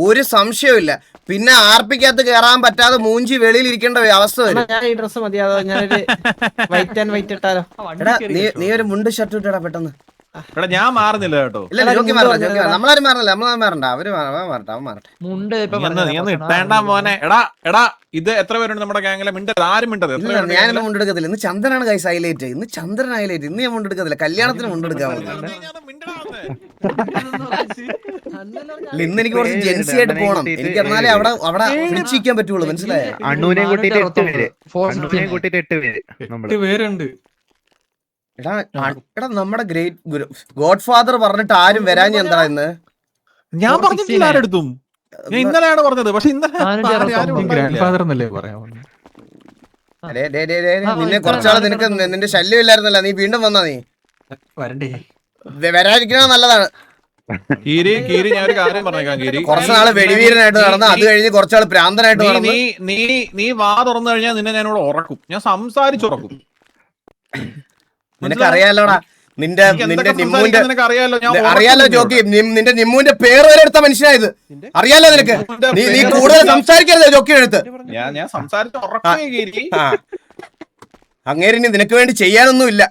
ഒരു സംശയമില്ല. പിന്നെ ആർപിക്കകത്ത് കയറാൻ പറ്റാതെ മൂഞ്ചി വെളിയിൽ ഇരിക്കേണ്ട അവസ്ഥ വരും. നീ ഒരു മുണ്ട് ഷർട്ട് ഇട്ടടാ പെട്ടെന്ന്. ഞാൻ മാറുന്നില്ല കേട്ടോ. നമ്മളാരും മാറണ്ട. അവര് മാറട്ടെ. ഇട്ടേണ്ട മോനെ. എടാ ഇത് എത്ര പേരുണ്ട് നമ്മുടെ ഗ്യാങ്ങിലെ? മിണ്ടത് ആരും മിണ്ടത്. ഞാനിന്ന് മുണ്ടെടുക്കത്തില്ല. ഇന്ന് ചന്ദ്രനാണ് കൈസ് ഹൈലൈറ്റ്. ഇന്ന് ഞാൻ മുണ്ടെടുക്കത്തില്ല. കല്യാണത്തിന് മുണ്ടെടുക്കാൻ ഇന്ന് എനിക്ക് കുറച്ച് ജെൻസി ആയിട്ട് പോകണം. എനിക്ക് എന്നാലേ അവിടെ പിടിച്ചിരിക്കാൻ പറ്റുള്ളൂ. മനസ്സിലായോ? അണ്ണൂനെ കൂട്ടിട്ട് 8 പേര്. എടാ നമ്മുടെ ഗ്രേറ്റ് ഗുരു ഗോഡ് ഫാദർ പറഞ്ഞിട്ട് ആരും വരാൻ എന്താ ഇന്ന്? ഞാൻ പറഞ്ഞിട്ടില്ല ആരെടുത്തും. ഞാൻ ഇന്നലെയാണ് പറഞ്ഞത്. പക്ഷെ നിന്നെ കുറച്ചാള് നിന്റെ ശല്യം ഇല്ലായിരുന്നല്ലോ. നീ വീണ്ടും വന്നാ? നീ വരാതിരിക്കണ നല്ലതാണ്. കീരി ഞാൻ ഒരു കാര്യം പറഞ്ഞേക്കാം. കീരി കുറച്ചുനാള് വെടിവീരനായിട്ട് നടന്ന, അത് കഴിഞ്ഞ് കുറച്ചാള് പ്രാന്തനായിട്ട് നടന്നു. നീ വാ തുറന്നു കഴിഞ്ഞാൽ നിന്നെ ഞാനിവിടെ ഉറക്കും. ഞാൻ സംസാരിച്ചുറക്കും. നിനക്കറിയാലോടാ നിന്റെ നിമ്മുവിന്റെ അറിയാലോ ജോക്കി. നിന്റെ നിമ്മുവിന്റെ പേര് വരെ എടുത്ത മനുഷ്യനായത് അറിയാലോ നിനക്ക്. നീ കൂടുതൽ സംസാരിക്കരുത് ജോക്കിയുടെ അടുത്ത്. ഞാൻ സംസാരിച്ച് അങ്ങേര് ഇനി നിനക്ക് വേണ്ടി ചെയ്യാനൊന്നുമില്ല.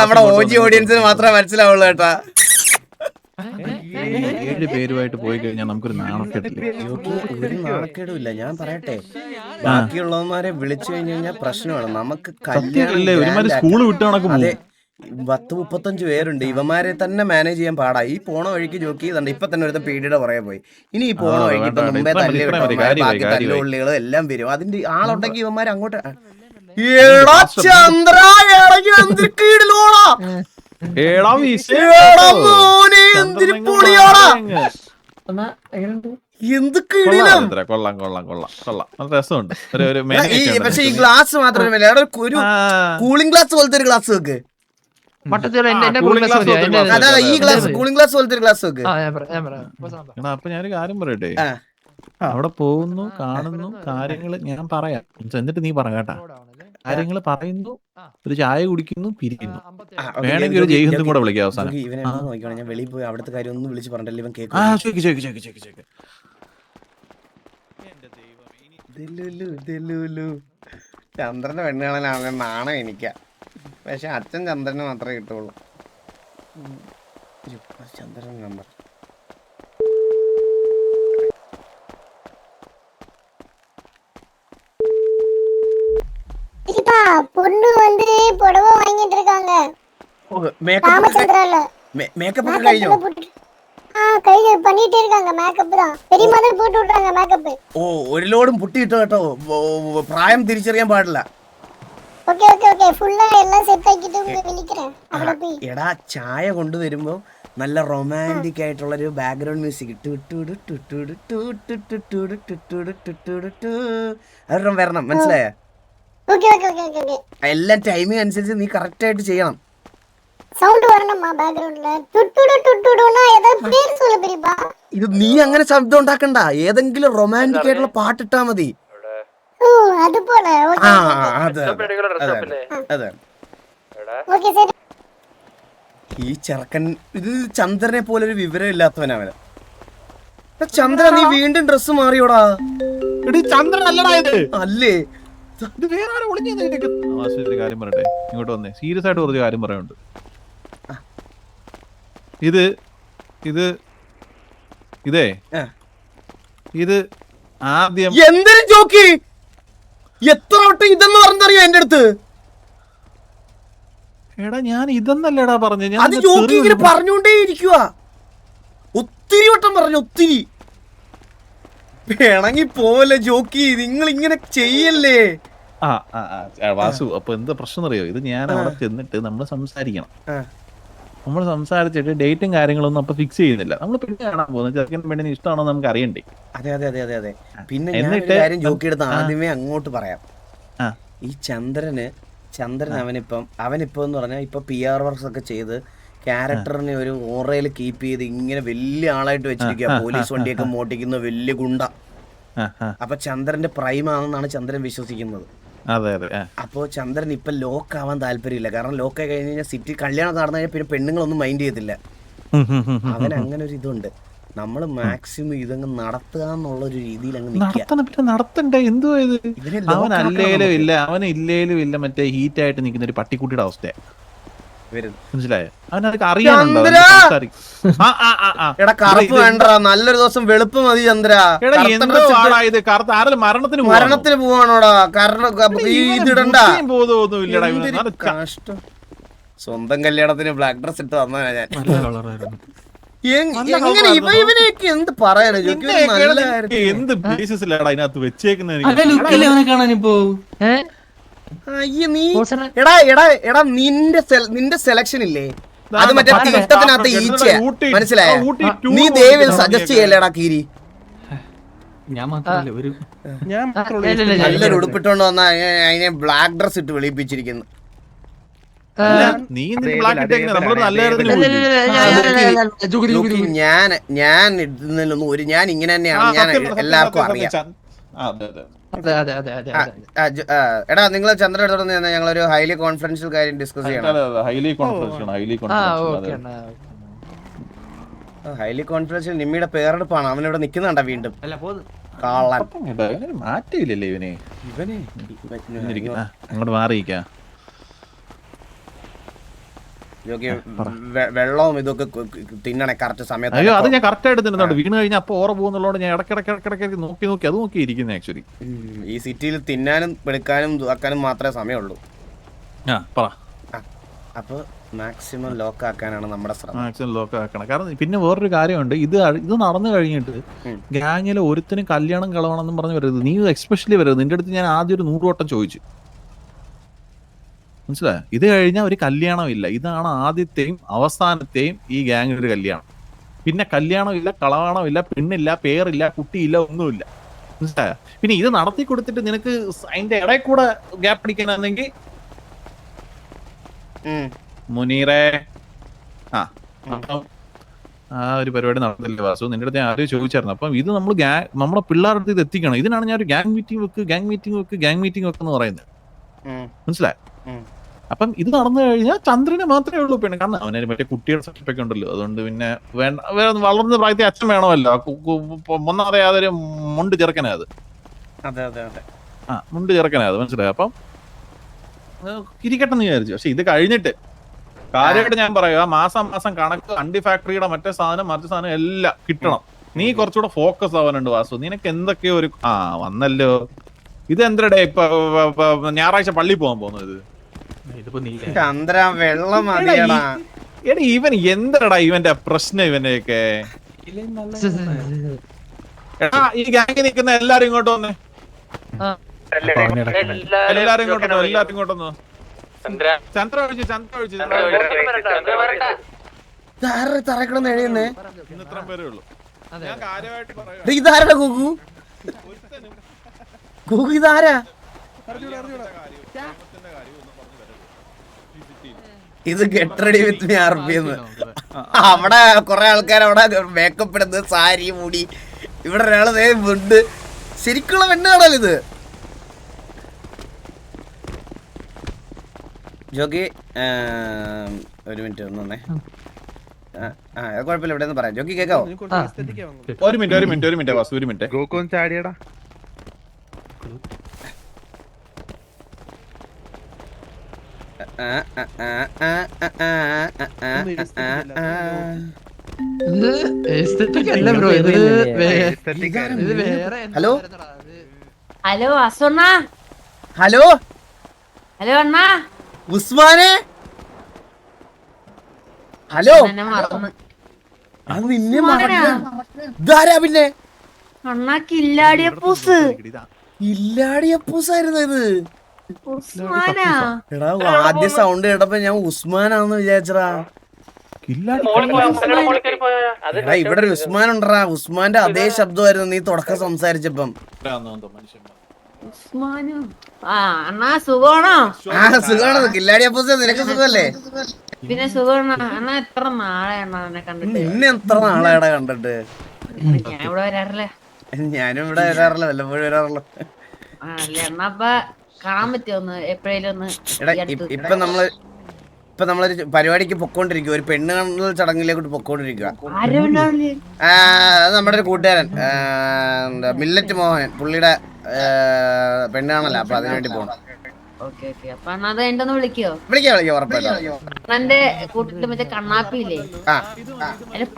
നമ്മുടെ ഓജി ഓഡിയൻസിന് മാത്രമേ മനസ്സിലാവുള്ളൂ കേട്ടാ. 7 പേരുമായിട്ട് പോയി കഴിഞ്ഞാൽ നമുക്കൊരു നാണക്കേടില്ല. ഒരു നാണക്കേടുമില്ല. ഞാൻ പറയട്ടെ, ബാക്കിയുള്ളവന്മാരെ വിളിച്ചു കഴിഞ്ഞു കഴിഞ്ഞാൽ പ്രശ്നമാണ്. നമുക്ക് സ്കൂള് വിട്ട് നടക്കും. അതെ, 10-35 പേരുണ്ട്. ഇവന്മാരെ തന്നെ മാനേജ് ചെയ്യാൻ പാടാ. ഈ പോണ വഴിക്ക് ജോക്കി ചെയ്തണ്ട്. ഇപ്പൊ തന്നെ ഒരു പീഡിയുടെ പുറകെ പോയി. ഇനി ഈ പോണ വഴിക്ക് ഇപ്പൊ മുമ്പേ ബാക്കി തല്ലുള്ളികളും എല്ലാം വരും. അതിന്റെ ആളുണ്ടെങ്കിൽ ഇവന്മാര് അങ്ങോട്ട് ചന്ദ്ര കീഴിലോടാ പക്ഷെ ഈ ഗ്ലാസ് മാത്രമല്ല, ഒരു കൂളിംഗ് ഗ്ലാസ് പോലത്തെ ഒരു ഗ്ലാസ് വെക്ക്. അതാ ഈ ഗ്ലാസ് കൂളിംഗ് ഗ്ലാസ് പോലത്തെ ഒരു ഗ്ലാസ് വെക്ക്. അപ്പൊ ഞാനൊരു കാര്യം പറയട്ടെ. അവിടെ പോകുന്നു, കാണുന്നു, കാര്യങ്ങള് ഞാൻ പറയാം. എന്നിട്ട് നീ പറ കേട്ടാ. കാര്യങ്ങൾ പറയുന്നു, ഒരു ചായ കുടിക്കുന്നു, പിരിക്കുന്നു. വേണമെങ്കിൽ ഒരു ജയ്ഹിന്ദും കൂടെ വിളിക്കാം അവസാനം. ഞാൻ വെളിയിൽ പോയി അവിടുത്തെ കാര്യം ഒന്നും വിളിച്ച് പറഞ്ഞില്ല. ഇവൻ കേൾക്കും. ചന്ദ്രന്റെ പെണ്ണുകളാണ് നാണം എനിക്കാ. പക്ഷെ അച്ഛൻ ചന്ദ്രന് മാത്രമേ കിട്ടുള്ളൂ. ചന്ദ്രൻ നമ്പർ பொண்ணு வந்து புடவை வாங்கிட்டு இருக்காங்க. மேக்கப் കഴിഞ്ഞോ? കഴിഞ്ഞു, பண்ணிட்டே இருக்காங்க. மேக்கப் தான் பெரியம்மா தான் போட்டு விட்டாங்க மேக்கப். ഓ, ഒരു ലോഡും പുട്ടിയിട്ടോ കേട്ടോ. പ്രായം തിരിച്ചറിയാൻ പാടില്ല. ഓക്കേ ഓക്കേ ഓക്കേ, ഫുള്ളാ എല്ലാം സെറ്റ് ആക്കിട്ട് വിളിക്കறேன். അവിടെ പോയി എടാ ചായ കൊണ്ടുവരുമ്പോ നല്ല റൊമാൻറ്റിക് ആയിട്ടുള്ള ഒരു ബാക്ക്ഗ്രൗണ്ട് മ്യൂസിക് അതൊന്നും വരണം. മനസ്സിലായ? എല്ലാം ടൈമിംഗ് അനുസരിച്ച് നീ കറക്റ്റ് ആയിട്ട് ചെയ്യണം. സൗണ്ട് വരണമാ ബാക്ക്ഗ്രൗണ്ടില്. ഇത് നീ അങ്ങനെ ശബ്ദം ഉണ്ടാക്കണ്ട. ഏതെങ്കിലും റൊമാൻറ്റിക് ആയിട്ടുള്ള പാട്ടിട്ടാ മതി. ഈ ചെറുക്കൻ ഇത് ചന്ദ്രനെ പോലെ ഒരു വിവരം ഇല്ലാത്തവനവന്. ചന്ദ്ര, നീ വീണ്ടും ഡ്രസ് മാറിയോടാ. ചന്ദ്രൻ അല്ലടാ ഇത്. അല്ലേ? ഇത് വേറെ ആരും ഒളിഞ്ഞു കാര്യം പറയട്ടെ. ഇങ്ങോട്ട് വന്നേ. സീരിയസ് ആയിട്ട് കുറച്ച് കാര്യം പറയാനുണ്ട്. ഇത് ആദ്യം എന്തൊരു ജോക്കി. എത്ര വട്ടം ഇതെന്ന് പറഞ്ഞറിയോ എന്റെ അടുത്ത്? എടാ ഞാൻ ഇതെന്നല്ലേടാ പറഞ്ഞു. അത് ജോക്കി ഇങ്ങനെ പറഞ്ഞോണ്ടേ ഇരിക്കുക. ഒത്തിരി വട്ടം പറഞ്ഞു, ഒത്തിരി. പിണങ്ങി പോവല്ലേ ജോക്കി, നിങ്ങൾ ഇങ്ങനെ ചെയ്യല്ലേ. വാസു, അപ്പൊ എന്താ പ്രശ്നം അറിയോ? ഇത് ഞാൻ അവിടെ ചെന്നിട്ട് നമ്മൾ സംസാരിക്കണം. നമ്മൾ സംസാരിച്ചിട്ട് ഡേറ്റും കാര്യങ്ങളൊന്നും അപ്പൊ ഫിക്സ് ചെയ്യുന്നില്ല. നമ്മൾ പെണ്ണ് കാണാൻ പോകുന്നത് ചെറുക്കൻ പെണ്ണിന് ഇഷ്ടമാണോ നമുക്ക് അറിയണ്ടേ. അതെ അതെ അതെ അതെ അതെ. പിന്നെ എന്നിട്ട് കാര്യം ജോക്കി എടുത്ത് ആദ്യമേ അങ്ങോട്ട് പറയാം. ഈ ചന്ദ്രൻ അവനിപ്പം എന്ന് പറഞ്ഞാൽ ഇപ്പൊ PR വർക്ക്സ് ഒക്കെ ചെയ്ത് ക്യാരക്ടറിനെ ഒരു ഓറയിൽ കീപ്പ് ചെയ്ത് ഇങ്ങനെ വലിയ ആളായിട്ട് വെച്ചിരിക്കുക. പോലീസ് വണ്ടിയൊക്കെ മോട്ടിക്കുന്ന വലിയ ഗുണ്ട. അപ്പൊ ചന്ദ്രന്റെ പ്രൈം ആണെന്നാണ് ചന്ദ്രൻ വിശ്വസിക്കുന്നത്. അപ്പോ ചന്ദ്രൻ ഇപ്പൊ ലോക്ക് ആവാൻ താല്പര്യമില്ല. കാരണം ലോക്ക് ആയി കഴിഞ്ഞ് കഴിഞ്ഞാൽ സിറ്റി കല്യാണം നടന്നു കഴിഞ്ഞാൽ പിന്നെ പെണ്ണുങ്ങളൊന്നും മൈൻഡ് ചെയ്യത്തില്ല. അവൻ അങ്ങനെ ഒരു ഇതുണ്ട്. നമ്മള് മാക്സിമം ഇതങ്ങ് നടത്തുക എന്നുള്ള ഒരു രീതിയിൽ അങ്ങ് നടത്തണ്ടേ. എന്തോ ഇത് അവൻ അല്ലേലും ഇല്ല, അവൻ ഇല്ലേലും ഇല്ല, മറ്റേ ഹീറ്റ് ആയിട്ട് നിൽക്കുന്ന ഒരു പട്ടിക്കുട്ടിയുടെ അവസ്ഥ. മനസ്സിലായോ? അവനതൊക്കെ അറിയാനുണ്ടോ? കറുപ്പ് വേണ്ട, നല്ലൊരു ദിവസം വെളുപ്പ് മതി ചന്ദ്ര. മരണത്തിന് പോവാണോടാ? കാരണം ഇതിടണ്ട. കഷ്ടം. സ്വന്തം കല്യാണത്തിന് ബ്ലാക്ക് ഡ്രസ് ഇട്ട് വന്നാ ഞാൻ. എങ്ങനെ ഇവനെയൊക്കെ എന്ത് പറയാനോ? എന്ത് ബേസിസിലാണ് അതിനകത്ത് വെച്ചേക്കുന്നത്? എടാ നിന്റെ സെലക്ഷൻ ഇല്ലേ, അത് മറ്റേ തീട്ടത്തിനകത്ത് ഈച്ച. മനസ്സിലായോ? നീ ദയവിൽ സജസ്റ്റ് ചെയ്യല്ലേടാ കീരി. നല്ലൊരു ഉടുപ്പിട്ടോണ്ട് വന്നാ അതിനെ ബ്ലാക്ക് ഡ്രസ് ഇട്ട് വെളിപ്പിച്ചിരിക്കുന്നു. ഞാൻ ഇടുന്നതിലൊന്നും ഞാൻ ഇങ്ങനെ തന്നെയാണ്. ഞാൻ എല്ലാവർക്കും അറിയാം. എടാ നിങ്ങൾ ചന്ദ്രൻ എടുത്തോണ്ട് ഞങ്ങളൊരു ഹൈലി കോൺഫിഡൻഷ്യൽ കാര്യം ഡിസ്കസ് ചെയ്യണം. ഹൈലി കോൺഫിഡൻഷ്യൽ നിമ്മിയുടെ പേരെടുപ്പാണ്. അവനിവിടെ നിക്കുന്നുണ്ട വീണ്ടും. കാളൻ മാറ്റിയില്ലല്ലേ ഇവനെ. അങ്ങോട്ട് മാറിയിക്കാം. വെള്ളവും ഇതൊക്കെ തിന്നണേ കറക്റ്റ് സമയത്ത്. അയ്യോ, അത് ഞാൻ കറക്റ്റ് ആയിട്ട് തിന്നുന്നുണ്ട്. വീണ് കഴിഞ്ഞാൽ അപ്പൊ ഓറ പോകുന്നുള്ളതുകൊണ്ട് ഞാൻ ഇടയ്ക്കിടയ്ക്ക് നോക്കി അത് നോക്കിയിരിക്കുന്നത്. ആക്ച്വലി ഈ സിറ്റിയിൽ തിന്നാനും എടുക്കാനും ആക്കാനും മാത്രമേ സമയമുള്ളൂ. അപ്പൊ മാക്സിമം ലോക്ക് ആക്കാനാണ് നമ്മുടെ ശ്രമം. മാക്സിമം ലോക്ക് ആക്കണം. കാരണം പിന്നെ വേറൊരു കാര്യമുണ്ട്. ഇത് നടന്നു കഴിഞ്ഞിട്ട് ഗാങ്ങിലെ ഒരുത്തിനും കല്യാണം കളവണം എന്നും പറഞ്ഞ് വരരുത്. നീ എക്സ്പെഷ്യലി വരരുത്. നിന്റെ അടുത്ത് ഞാൻ ആദ്യം ഒരു 100 വട്ടം ചോദിച്ചു. മനസ്സിലായോ? ഇത് കഴിഞ്ഞാൽ ഒരു കല്യാണം ഇല്ല. ഇതാണ് ആദ്യത്തെയും അവസാനത്തെയും ഈ ഗാങ്ങിന്റെ ഒരു കല്യാണം. പിന്നെ കല്യാണം ഇല്ല, കളവാണം ഇല്ല, പെണ്ണില്ല, പേരില്ല, കുട്ടിയില്ല, ഒന്നുമില്ല. മനസ്സിലായോ? പിന്നെ ഇത് നടത്തി കൊടുത്തിട്ട് നിനക്ക് അതിന്റെ ഇടയിൽ കൂടെ ഗ്യാപ്പ് അടിക്കണമെങ്കിൽ മുനീറെ ആ ഒരു പരിപാടി നടന്നില്ല വാസു. നിന്റെ അടുത്ത് ഞാൻ ആരും ചോദിച്ചായിരുന്നു. അപ്പം ഇത് നമ്മൾ നമ്മുടെ പിള്ളേരുടെ അടുത്ത് ഇത് എത്തിക്കണം. ഇതിനാണ് ഞാൻ ഒരു ഗാങ് മീറ്റിംഗ് വെക്ക് എന്ന് പറയുന്നത്. മനസ്സിലായോ? അപ്പം ഇത് നടന്നു കഴിഞ്ഞാൽ ചന്ദ്രന് മാത്രമേ ഉള്ളൂ പെണ്ണ്. കാരണം അവന് മറ്റേ കുട്ടിയുടെ സെറ്റപ്പൊക്കെ ഉണ്ടല്ലോ. അതുകൊണ്ട് പിന്നെ വളർന്ന പ്രായത്തിൽ അച്ഛൻ വേണമല്ലോ. ഒന്നാമതെ യാതൊരു മുണ്ട് ചെറുക്കനാ അത്. മുണ്ട് ചെറുക്കനാ അത്. മനസ്സിലായോ? അപ്പം ഇരിക്കട്ടെന്ന് വിചാരിച്ചു. പക്ഷെ ഇത് കഴിഞ്ഞിട്ട് കാര്യമായിട്ട് ഞാൻ പറയുക, മാസം കണക്ക് അണ്ടി ഫാക്ടറിയുടെ മറ്റേ സാധനം മറ്റു സാധനം എല്ലാം കിട്ടണം. നീ കുറച്ചുകൂടെ ഫോക്കസ് ആവാനുണ്ട് വാസു. നിനക്ക് എന്തൊക്കെയോ ഒരു വന്നല്ലോ. ഇത് എന്തരടേ ഇപ്പൊ ഞായറാഴ്ച പള്ളി പോകാൻ പോകുന്നത്? എടാ ഇവൻ എന്തരടാ ഇവന്റെ പ്രശ്നം? ഇവന്റെയൊക്കെ എടാ ഈ ഗാങ്ങിൽ നിൽക്കുന്ന എല്ലാരും ഇങ്ങോട്ട് വന്നേ. എല്ലാരും ഇങ്ങോട്ടൊന്നോ. ചന്ദ്ര ഒഴിച്ചു ഇത്രയും പേരേ ഉള്ളൂ. ഞാൻ കാര്യമായിട്ട് പറയാം. ഇതാരാ ഗുഗു? ഗുഗു ഇതാരാ? ഇത് ഗെറ്റ് റെഡി വിത്ത് മീ ആർപിന്ന്. അവിടെ കൊറേ ആൾക്കാർ അവിടെ മേക്കപ്പ് ഇടുന്നത്, സാരി മുടി. ഇവിടെ ഒരാള് ഫുഡ്. ശരിക്കുള്ള പെണ്ണാണല്ലോ ഇത്. ജോഗി ഒരു മിനിറ്റ് ഒന്നേ. കുഴപ്പമില്ല, ഇവിടെ പറയാം. ജോഗി കേക്കാവോ? ഒരു മിനിറ്റ് വാസു, ഒരു മിനിറ്റ്. ചാടിയടാ. ഹലോ ഹലോ അസുണ്ണ. ഹലോ ഹലോ അണ്ണാ. ഉസ്മാനെ. ഹലോ. അത് നിന്നെ ഇതാരാ പിന്നെ? അണ്ണാ കില്ലാടിയപ്പൂസ്. ഇല്ലാടിയപ്പൂസായിരുന്നു ഇത്. ഉസ്മാനാ? എടാ ആദ്യ സൗണ്ട് കേട്ടപ്പോ ഞാൻ ഉസ്മാനാന്ന് വിചാരിച്ചടാ. എടാ ഇവിടെ ഒരു ഉസ്മാൻ ഉണ്ടറാ. ഉസ്മാന്റെ അതേ ശബ്ദമായിരുന്നു നീ തുടക്കം സംസാരിച്ചപ്പം. ഉസ്മാനോ? ആ അണ്ണാ സുഖമാണോ? ആ സുഖമാണ്. കില്ലാടിയപ്പൂസ നിനക്ക് സുഖമല്ലേ? പിന്നെ സുഖമാണോ അണ്ണാ? എത്ര നാളെ അണ്ണാ കണ്ടിട്ട്? നിന്നെ എത്ര നാളെയാടാ കണ്ടിട്ട്? ഞാൻ ഇവിടെ വരാറില്ല. ഞാനും ഇവിടെ വരാറില്ല, വല്ലപ്പോഴും വരാറുള്ളു. അല്ലേ അണ്ണാ അപ്പൊ കാണാൻ പറ്റുമോ ഒന്ന് എപ്പോഴേലും ഒന്ന്? എടാ ഇപ്പൊ നമ്മളൊരു പരിപാടിക്ക് പൊക്കോണ്ടിരിക്കുക, ഒരു പെണ്ണ് കാണൽ ചടങ്ങിലേക്ക് പൊക്കോണ്ടിരിക്കുക. അത് നമ്മുടെ ഒരു കൂട്ടുകാരൻ മില്ലറ്റ് മോഹനൻ, പുള്ളിയുടെ പെണ്ണ് കാണല. അപ്പൊ അതിനുവേണ്ടി പോകണം. വിളിക്കാം ഉറപ്പായിട്ടും. എന്റെ കൂട്ടില് മറ്റേ കണ്ണാപ്പിയില്ലേ,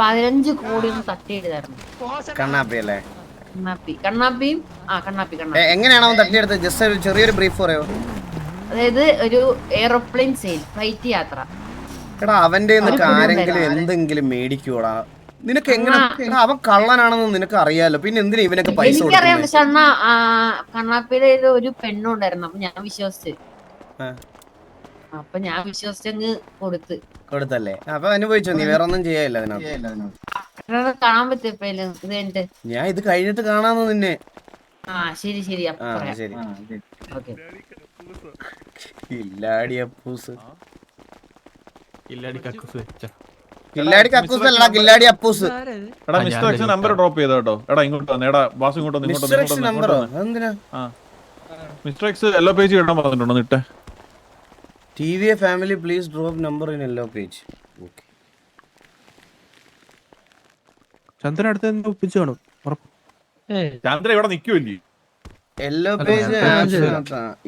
15 കോടി ഒന്ന് തട്ടിയെടുത്തായിരുന്നു. കണ്ണാപ്പി അല്ലേ? കണ്ണാപ്പിയും കണ്ണാപ്പി. എങ്ങനെയാണ് അവൻ തട്ടിയെടുത്തത്? ജസ്റ്റ് ഒരു ചെറിയൊരു ബ്രീഫ് പറയോ? അതായത് ഒരു എയറോപ്ലെയിൻ സെയിൽ, ഫ്ലൈറ്റ് യാത്ര. എടാ അവന്റെ ആരെങ്കിലും എന്തെങ്കിലും മേടിക്കൂടാ? നിനക്ക് എങ്ങനെ? അവൻ കള്ളനാണെന്ന് നിനക്ക് അറിയാലോ, പിന്നെ എന്തിനാ ഇവനൊക്കെ പൈസ? എനിക്കറിയാം, പക്ഷെ അണ്ണാ കണ്ണാപ്പിയുടെ ഒരു പെണ്ണുണ്ടായിരുന്നു. അപ്പൊ ഞാൻ വിശ്വസിച്ച് അങ്ങ് കൊടുത്തല്ലേ? അപ്പൊ അനുഭവിച്ചോ നീ? വേറെ ഒന്നും ചെയ്യാനില്ല അതിനകത്ത്. കാണാൻ പറ്റിയപ്പോഴും ഇത് കഴിഞ്ഞിട്ട് ഞാൻ ഇത് കഴിഞ്ഞിട്ട് കാണാന്ന് നിന്നെ. ശരി ശരി ശരി. കില്ലാടി കക്കൂസ് അല്ലടാ, കില്ലാടി അപ്പൂസ്. എടാ മിസ്റ്റർ എക്സ് നമ്പർ ഡ്രോപ്പ് ചെയ്തോ കേട്ടോ. എടാ ഇങ്ങോട്ട് വന്നേ. എടാ വാസു ഇങ്ങോട്ട് വന്ന്. മിസ്റ്റർ എക്സ് യെല്ലോ പേജ് ഇടാൻ പറഞ്ഞിട്ടുണ്ടോ? ഇട്ടെ ടിവിഎ family please drop number in yellow page. Okay. Chandran അടുത്ത് എന്താ ഒപ്പിച്ചു കാണും. ചന്ദ്ര ഇവിടെ നിൽക്കുമല്ലേ? യെല്ലോ പേജ്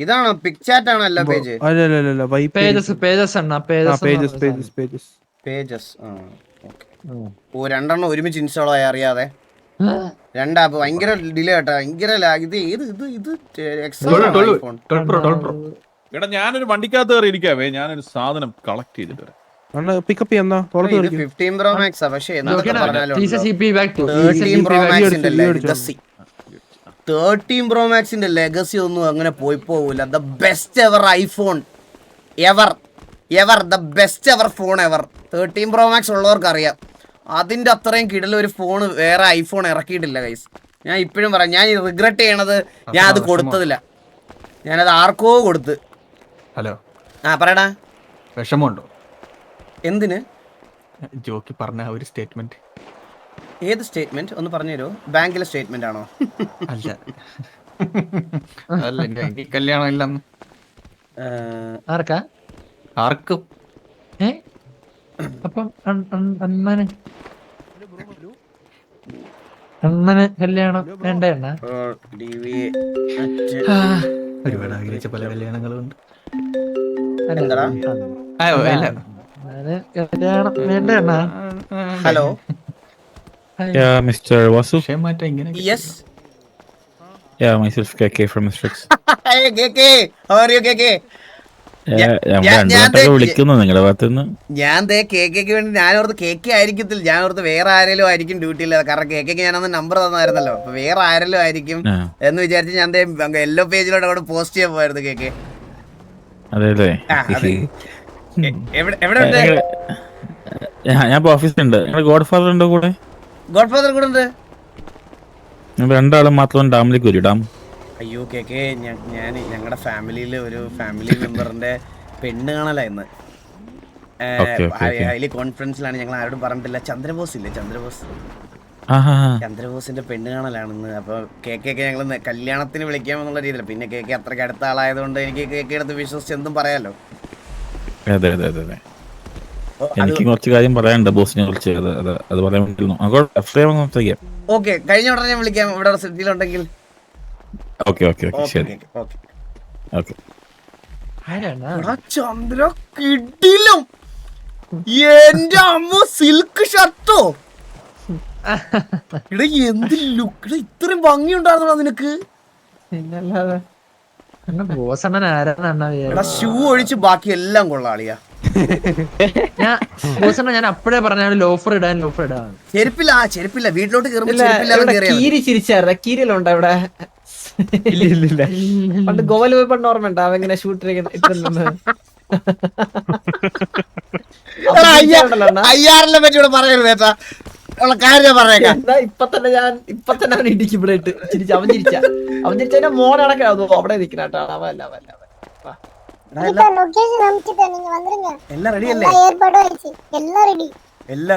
ഇതാണോ? പിക് ചാറ്റ് ആണോ യെല്ലോ പേജ്? അല്ലല്ല പേജസ്. ഓ രണ്ടെണ്ണം ഒരുമിച്ച് ഇൻസ്റ്റാൾ ആയി അറിയാതെ. രണ്ടാപ്പ് ഭയങ്കര ഡിലേ കേട്ടാ, ഭയങ്കര ലാഗ്. ഇത് എടാ ഞാനൊരു വണ്ടിക്കകത്ത് കയറി ഇരിക്കാവേ, ഞാനൊരു സാധനം കളക്ട് ചെയ്തിട്ട് വരാം. പിക്കപ്പ് ചെയ്യാ 15 Pro Max ആ. പക്ഷെ എന്തൊക്കെ പറഞ്ഞാലും 13 Pro Maxന്റെ ലെഗസി, 13 Pro Maxന്റെ ലെഗസി ഒന്നും അങ്ങനെ പോവില്ല. The best ever iPhone ever, the best ever phone ever. 13 Pro Max ഉള്ളവർക്ക് അറിയാം. അതിന്റെ അത്രയും കിടല ഒരു ഫോൺ വേറെ ഐഫോൺ ഇറക്കിയിട്ടില്ല ഗൈസ്. ഞാൻ ഇപ്പോഴും പറയാം, ഞാൻ റിഗ്രറ്റ് ചെയ്യണത് ഞാൻ അത് കൊടുത്തതില്ല. ഞാനത് ആർക്കോ കൊടുത്ത്. ഹലോ പറയടാ. വിഷമമുണ്ടോ? എന്തിന്? ജോക്കി പറഞ്ഞ ഒരു സ്റ്റേറ്റ്മെന്റ്. ഏത് സ്റ്റേറ്റ്മെന്റ് ഒന്ന് പറഞ്ഞു തരുമോ? ബാങ്കിലെ സ്റ്റേറ്റ്മെന്റ് ആണോ? അല്ല കല്യാണം ഇല്ലെന്ന്. ആർക്കും അപ്പം അണ്ണന് കല്യാണം വേണ്ട? ഒരുപാട് ആഗ്രഹിച്ച പല കല്യാണങ്ങളും ഉണ്ട്. Hello Mr. Vasu? Yes. Yeah, myself KK from Mr. X. Hey KK, how are you KK? വിളിക്കുന്നു നിങ്ങളുടെ ഭാഗത്തുനിന്ന്. ഞാൻ കേക്ക് വേണ്ടി ഞാനോർത്ത് കേക്ക് ആയിരിക്കത്തില്ല, ഞാനോർത്ത് വേറെ ആരെങ്കിലും ആയിരിക്കും ഡ്യൂട്ടിയിൽ. കാരണം കേക്ക് ഞാനന്ന് നമ്പർ തന്നായിരുന്നല്ലോ, അപ്പൊ വേറെ ആരെങ്കിലും ആയിരിക്കും എന്ന് വിചാരിച്ച് ഞാൻ യെല്ലോ പേജിലോട്ട് അവിടെ പോസ്റ്റ് ചെയ്യാൻ പോയായിരുന്നു കേക്ക്. അതെ എവിടെ? ഞാൻ ഓഫീസിലുണ്ട്. ഗോഡ് ഫാദർ ഉണ്ട് കൂടെ? ഗോഡ് ഫാദർ കൂടെ ഉണ്ട്. രണ്ടാളും മാത്രം ഡാമിലേക്ക് വരും. ഡാം അയ്യോ കേക്കെ, ഞാൻ ഞങ്ങളുടെ ഫാമിലിയില് ഒരു ഫാമിലി മെമ്പറിന്റെ പെണ്ണ് കാണലായിരുന്നു. ഹൈലി കോൺഫിഡൻസിലാണ്. ഞങ്ങൾ ആരോടും പറഞ്ഞിട്ടില്ല. ചന്ദ്രബോസ് ഇല്ലേ, ചന്ദ്രബോസിന്റെ പെണ്ണ് കാണലാണെന്ന്. അപ്പൊ കേക്കൊക്കെ ഞങ്ങൾ കല്യാണത്തിന് വിളിക്കാമെന്നുള്ള രീതിയിൽ. പിന്നെ കേക്ക് അത്രയ്ക്ക് അടുത്ത ആളായതുകൊണ്ട് എനിക്ക് കേക്ക് എടുത്ത് വിശ്വസിച്ച് എന്തും പറയാലോ. അതെ എനിക്ക് കുറച്ച് കാര്യം പറയാനുണ്ട് ബോസിനെ കുറിച്ച്. അത് പറയാൻ വേണ്ടിയിരുന്നു. ഓക്കെ, കഴിഞ്ഞ ഉടനെ ഞാൻ വിളിക്കാം ഇവിടെ സിറ്റിയിലുണ്ടെങ്കിൽ. ശരി. ചന്ദ്ര കിടിലും. എന്റെ അമ്മ സിൽക്ക് ഷർട്ടോ ഇവിടെ എന്ത് ലുക്ക്! ഇത്രയും ഭംഗി ഉണ്ടായിരുന്നോ നിനക്ക്? ഷൂ ഒഴിച്ച് ബാക്കി എല്ലാം കൊള്ളാളിയാ. ഞാൻ അപ്പഴേ പറഞ്ഞാണ് ലോഫർ ഇടാൻ ചെരുപ്പില്ല വീട്ടിലോട്ട് കയറുമ്പോ കീരി ചിരിച്ചായിരുന്നു കീരിലുണ്ടോ ഇവിടെ പണ്ട് ഗോവൽ പോയി പണ്ട് ഓർമ്മയുണ്ടോ അവങ്ങനെ ഷൂട്ട് ഇട്ടുണ്ടെന്ന് 5000 പറ്റിയോട് പറയരുത് കേട്ടാ ഉള്ള കാര്യം പറയാം. ഇപ്പൊ തന്നെ അവൻ ഇടിക്കും ഇവിടെ ഇട്ട് അവൻ ചിരിച്ച മോൻ അടക്കാതോ അവിടെ നിൽക്കുന്ന കേട്ടോ അവല്ല എല്ലാം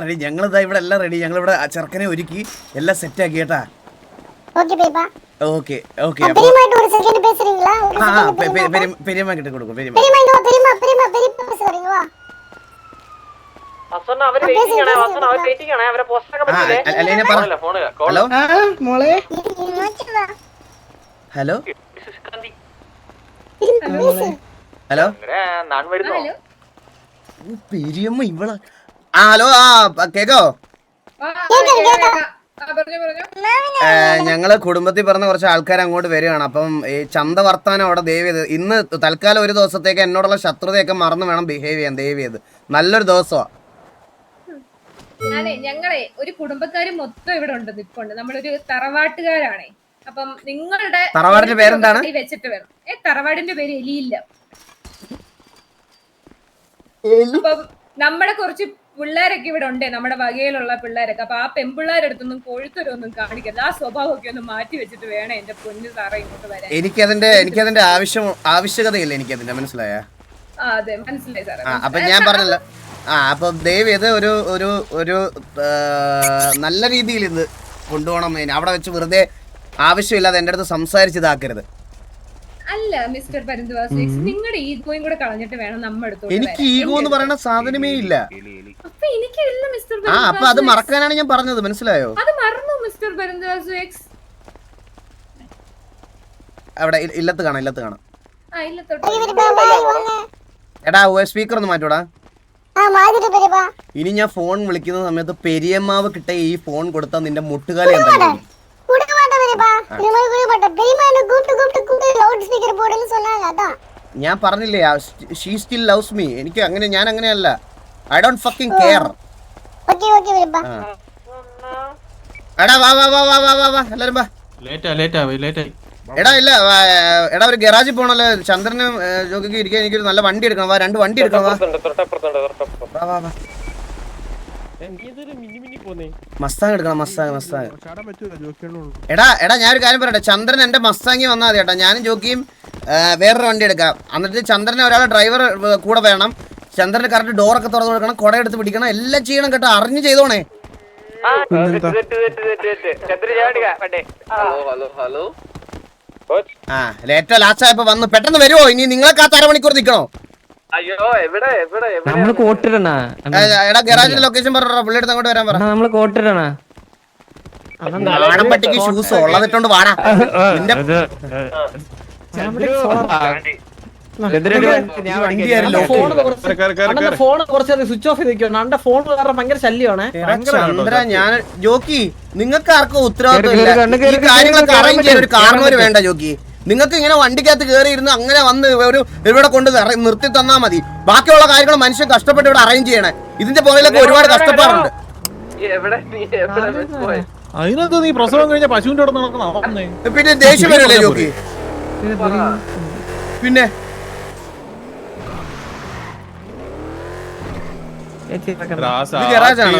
റെഡി ഞങ്ങളിതാ ഇവിടെ എല്ലാം റെഡി. ഞങ്ങളിവിടെ ചെറുക്കനെ ഒരുക്കി എല്ലാം സെറ്റ് ആക്കി കേട്ടാ. ഓക്കെ പെരിയമ്മ കിട്ടി കൊടുക്കും. ഹലോ ഹലോ പെരിയമ്മ ഇവള. ഹലോ കേക്കോ? ഞങ്ങള് കുടുംബത്തിൽ പറഞ്ഞ കുറച്ച് ആൾക്കാർ അങ്ങോട്ട് വരികയാണ്. അപ്പം ഈ ചന്ത വർത്താനം അവിടെ ദയവ് ചെയ്ത് ഇന്ന് തൽക്കാലം ഒരു ദിവസത്തേക്ക് എന്നോടുള്ള ശത്രുതയൊക്കെ മറന്ന് വേണം ബിഹേവ് ചെയ്യാൻ. ദയവ് ചെയ്ത് നല്ലൊരു ദിവസമാണ്. ഞങ്ങളെ ഒരു കുടുംബക്കാര് മൊത്തം ഇവിടെ ഉണ്ട്, നിൽപ്പുണ്ട്. നമ്മളൊരു തറവാട്ടുകാരാണേ. അപ്പം നിങ്ങളുടെ തറവാടിന്റെ പേരെന്താണ്? വെച്ചിട്ട് വേണം. തറവാടിന്റെ പേര് എലിയില്ല. അപ്പം നമ്മുടെ കുറച്ച് പിള്ളേരൊക്കെ ഇവിടെ ഉണ്ട്, നമ്മുടെ വകയിലുള്ള പിള്ളേരൊക്കെ. അപ്പൊ ആ പെൺപിള്ളേരടുത്തൊന്നും കൊഴുത്തരൊന്നും കാണിക്കരുത്. ആ സ്വഭാവമൊക്കെ ഒന്ന് മാറ്റി വെച്ചിട്ട് വേണം എന്റെ പൊന്നു സാറേ ഇങ്ങോട്ട് വരാൻ. എനിക്കതിന്റെ ആവശ്യകതയില്ല. എനിക്കതിന്റെ മനസ്സിലായ? അതെ മനസ്സിലായി സാറേ. അപ്പൊ ഞാൻ പറഞ്ഞല്ലോ. അപ്പൊ ദയവ് ചെയ്ത് ഒരു നല്ല രീതിയിൽ ഇത് കൊണ്ടുപോകണം. അവിടെ വെച്ച് വെറുതെ ആവശ്യമില്ലാതെ എന്റെ അടുത്ത് സംസാരിച്ചിതാക്കരുത്. അല്ല മിസ്റ്റർ പരന്തുവാസ്, നിങ്ങളുടെ ഈഗോയും കൂടെ കളഞ്ഞിട്ട് വേണം നമ്മുടെ അടുത്ത്. എനിക്ക് ഈഗോ എന്ന് പറയുന്ന സാധനമേ ഇല്ല. അപ്പൊ എനിക്കില്ല മിസ്റ്റർ. അപ്പൊ അത് മറക്കാനാണ് ഞാൻ പറഞ്ഞത്, മനസ്സിലായോ? അത് മറന്നു മിസ്റ്റർ പരന്തുവാസ്. അവിടെ ഇല്ലത്ത് കാണാം. എടാ സ്പീക്കർ ഒന്ന് മാറ്റൂടാ. ഇനി ഞാൻ ഫോൺ വിളിക്കുന്ന സമയത്ത് പെരിയമ്മാവ് കിട്ട ഈ ഫോൺ കൊടുത്താൽ നിന്റെ മുട്ടുകാലി എന്താ? ഞാൻ പറഞ്ഞില്ലേ ഷീ സ്റ്റിൽ ലവ്സ് മീ. എനിക്ക് അങ്ങനെ, ഞാൻ അങ്ങനെയല്ല. I don't fucking care. എടാ വാ എല്ലാരും വാ. എടാ ഇല്ല എടാ ഒരു ഗരാജിൽ പോണല്ലോ. ചന്ദ്രനും ജോഗിക്ക് ഇരിക്കാൻ എനിക്കൊരു നല്ല വണ്ടി എടുക്കണം. വാ 2 വണ്ടി എടുക്കണം. വാ മസ്താങ് എടുക്കണം. മസ്താങ്. എടാ ഞാനൊരു കാര്യം പറയട്ടെ. ചന്ദ്രൻ എന്റെ മസ്താങ്ങി വന്നാൽ മതി കേട്ടോ. ഞാനും ജോക്കിയും വേറൊരു വണ്ടി എടുക്കാം. എന്നിട്ട് ചന്ദ്രനെ ഒരാളെ ഡ്രൈവർ കൂടെ വേണം. ചന്ദ്രന് കറക്റ്റ് ഡോറൊക്കെ തുറന്നു കൊടുക്കണം, കുട എടുത്ത് പിടിക്കണം, എല്ലാം ചെയ്യണം കേട്ടോ. അറിഞ്ഞു ചെയ്തോണേ. ഏറ്റവും ലാസ്റ്റ് ആയപ്പോ വന്ന് പെട്ടെന്ന് വരുമോ? ഇനി നിങ്ങൾക്ക് ആ 1/2 മണിക്കൂർ നിൽക്കണോ? നമ്മള് കോട്ടിടണ. എടാ ഗരാജിന്റെ ലൊക്കേഷൻ പറഞ്ഞോ. പുള്ളിയുടെ അങ്ങോട്ട് വരാൻ പറ. നമ്മള് കോട്ടിടണ. പട്ടിക്ക് ഷൂസ് ഉള്ളതിട്ടോണ്ട് വാടാ. ഫോൺ കുറച്ച് സ്വിച്ച് ഓഫ് ചെയ്തിരിക്കണം. ഫോൺ ഭയങ്കര ശല്യമാണ്. ചന്ദ്ര ഞാൻ ജോക്കി നിങ്ങൾക്ക് ആർക്കും ഉത്തരവാദിത്വം ഇല്ല. ഈ കാര്യങ്ങളൊക്കെ അറേഞ്ച് ചെയ്യാൻ ഒരു കാരണവര് വേണ്ട ജോക്കി. നിങ്ങൾക്ക് ഇങ്ങനെ വണ്ടിക്കകത്ത് കയറി ഇരുന്ന് അങ്ങനെ വന്ന് ഇവിടെ കൊണ്ട് നിർത്തി തന്നാ മതി. ബാക്കിയുള്ള കാര്യങ്ങൾ മനുഷ്യൻ കഷ്ടപ്പെട്ട് ഇവിടെ അറേഞ്ച് ചെയ്യണേ. ഇതിന്റെ പുറകിലൊക്കെ ഒരുപാട് കഷ്ടപ്പാടുണ്ട്. അതിനകത്ത് നീ പ്രസവം കഴിഞ്ഞ പശുവിന്റെ പിന്നെ ദേഷ്യം വരില്ലേ ജോക്കി? പിന്നെ ഇത് ഗരാജാണോ?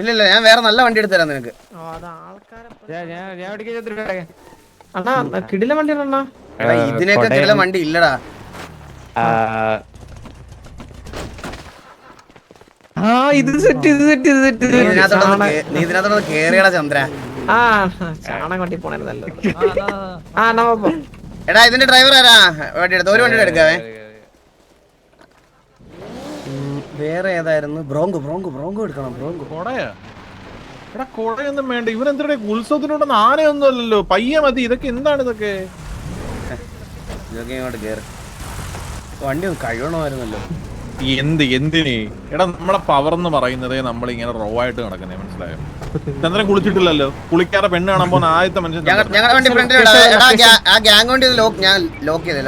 ഇല്ല ഞാൻ വേറെ നല്ല വണ്ടി എടുത്തു തരാം നിനക്ക്. കിടില വണ്ടി ഇതിനൊക്കെ കിടില വണ്ടി ഇല്ലടാ. നീ ഇതിനകത്തോട് കേറിയടാ ചന്ദ്ര. എടാ ഇതിന്റെ ഡ്രൈവർ ആരാ? വണ്ടി എടുത്ത ഒരു വണ്ടി എടുക്കാവേ. വേറെ ഏതായിരുന്നു? ബ്രോങ്കോ എടുക്കണം. കൊടയൊന്നും വേണ്ട. ഇവരെന്താ ഉത്സവത്തിനോടൊന്നും ആനയൊന്നും അല്ലല്ലോ. പയ്യ മതി. ഇതൊക്കെ എന്താണ് ഇതൊക്കെ? ഇങ്ങോട്ട് കേറ്. വണ്ടി ഒന്ന് കഴിയണമായിരുന്നല്ലോ. എന്തിന് എടാ നമ്മുടെ പവർ എന്ന് പറയുന്നത് നമ്മൾ ഇങ്ങനെ റോ ആയിട്ട് നടക്കുന്നേ, മനസ്സിലായോ? ചന്ദ്രൻ കുളിച്ചിട്ടില്ലല്ലോ, കുളിക്കാതെ പെണ്ണ് കാണാൻ പോകുന്ന ആദ്യത്തെ മനുഷ്യൻ. ഞങ്ങളുടെ വണ്ടി ഫ്രണ്ടിൽ ആ ഗ്യാങ് വണ്ടി ഞാൻ ലോക്ക് ചെയ്തേ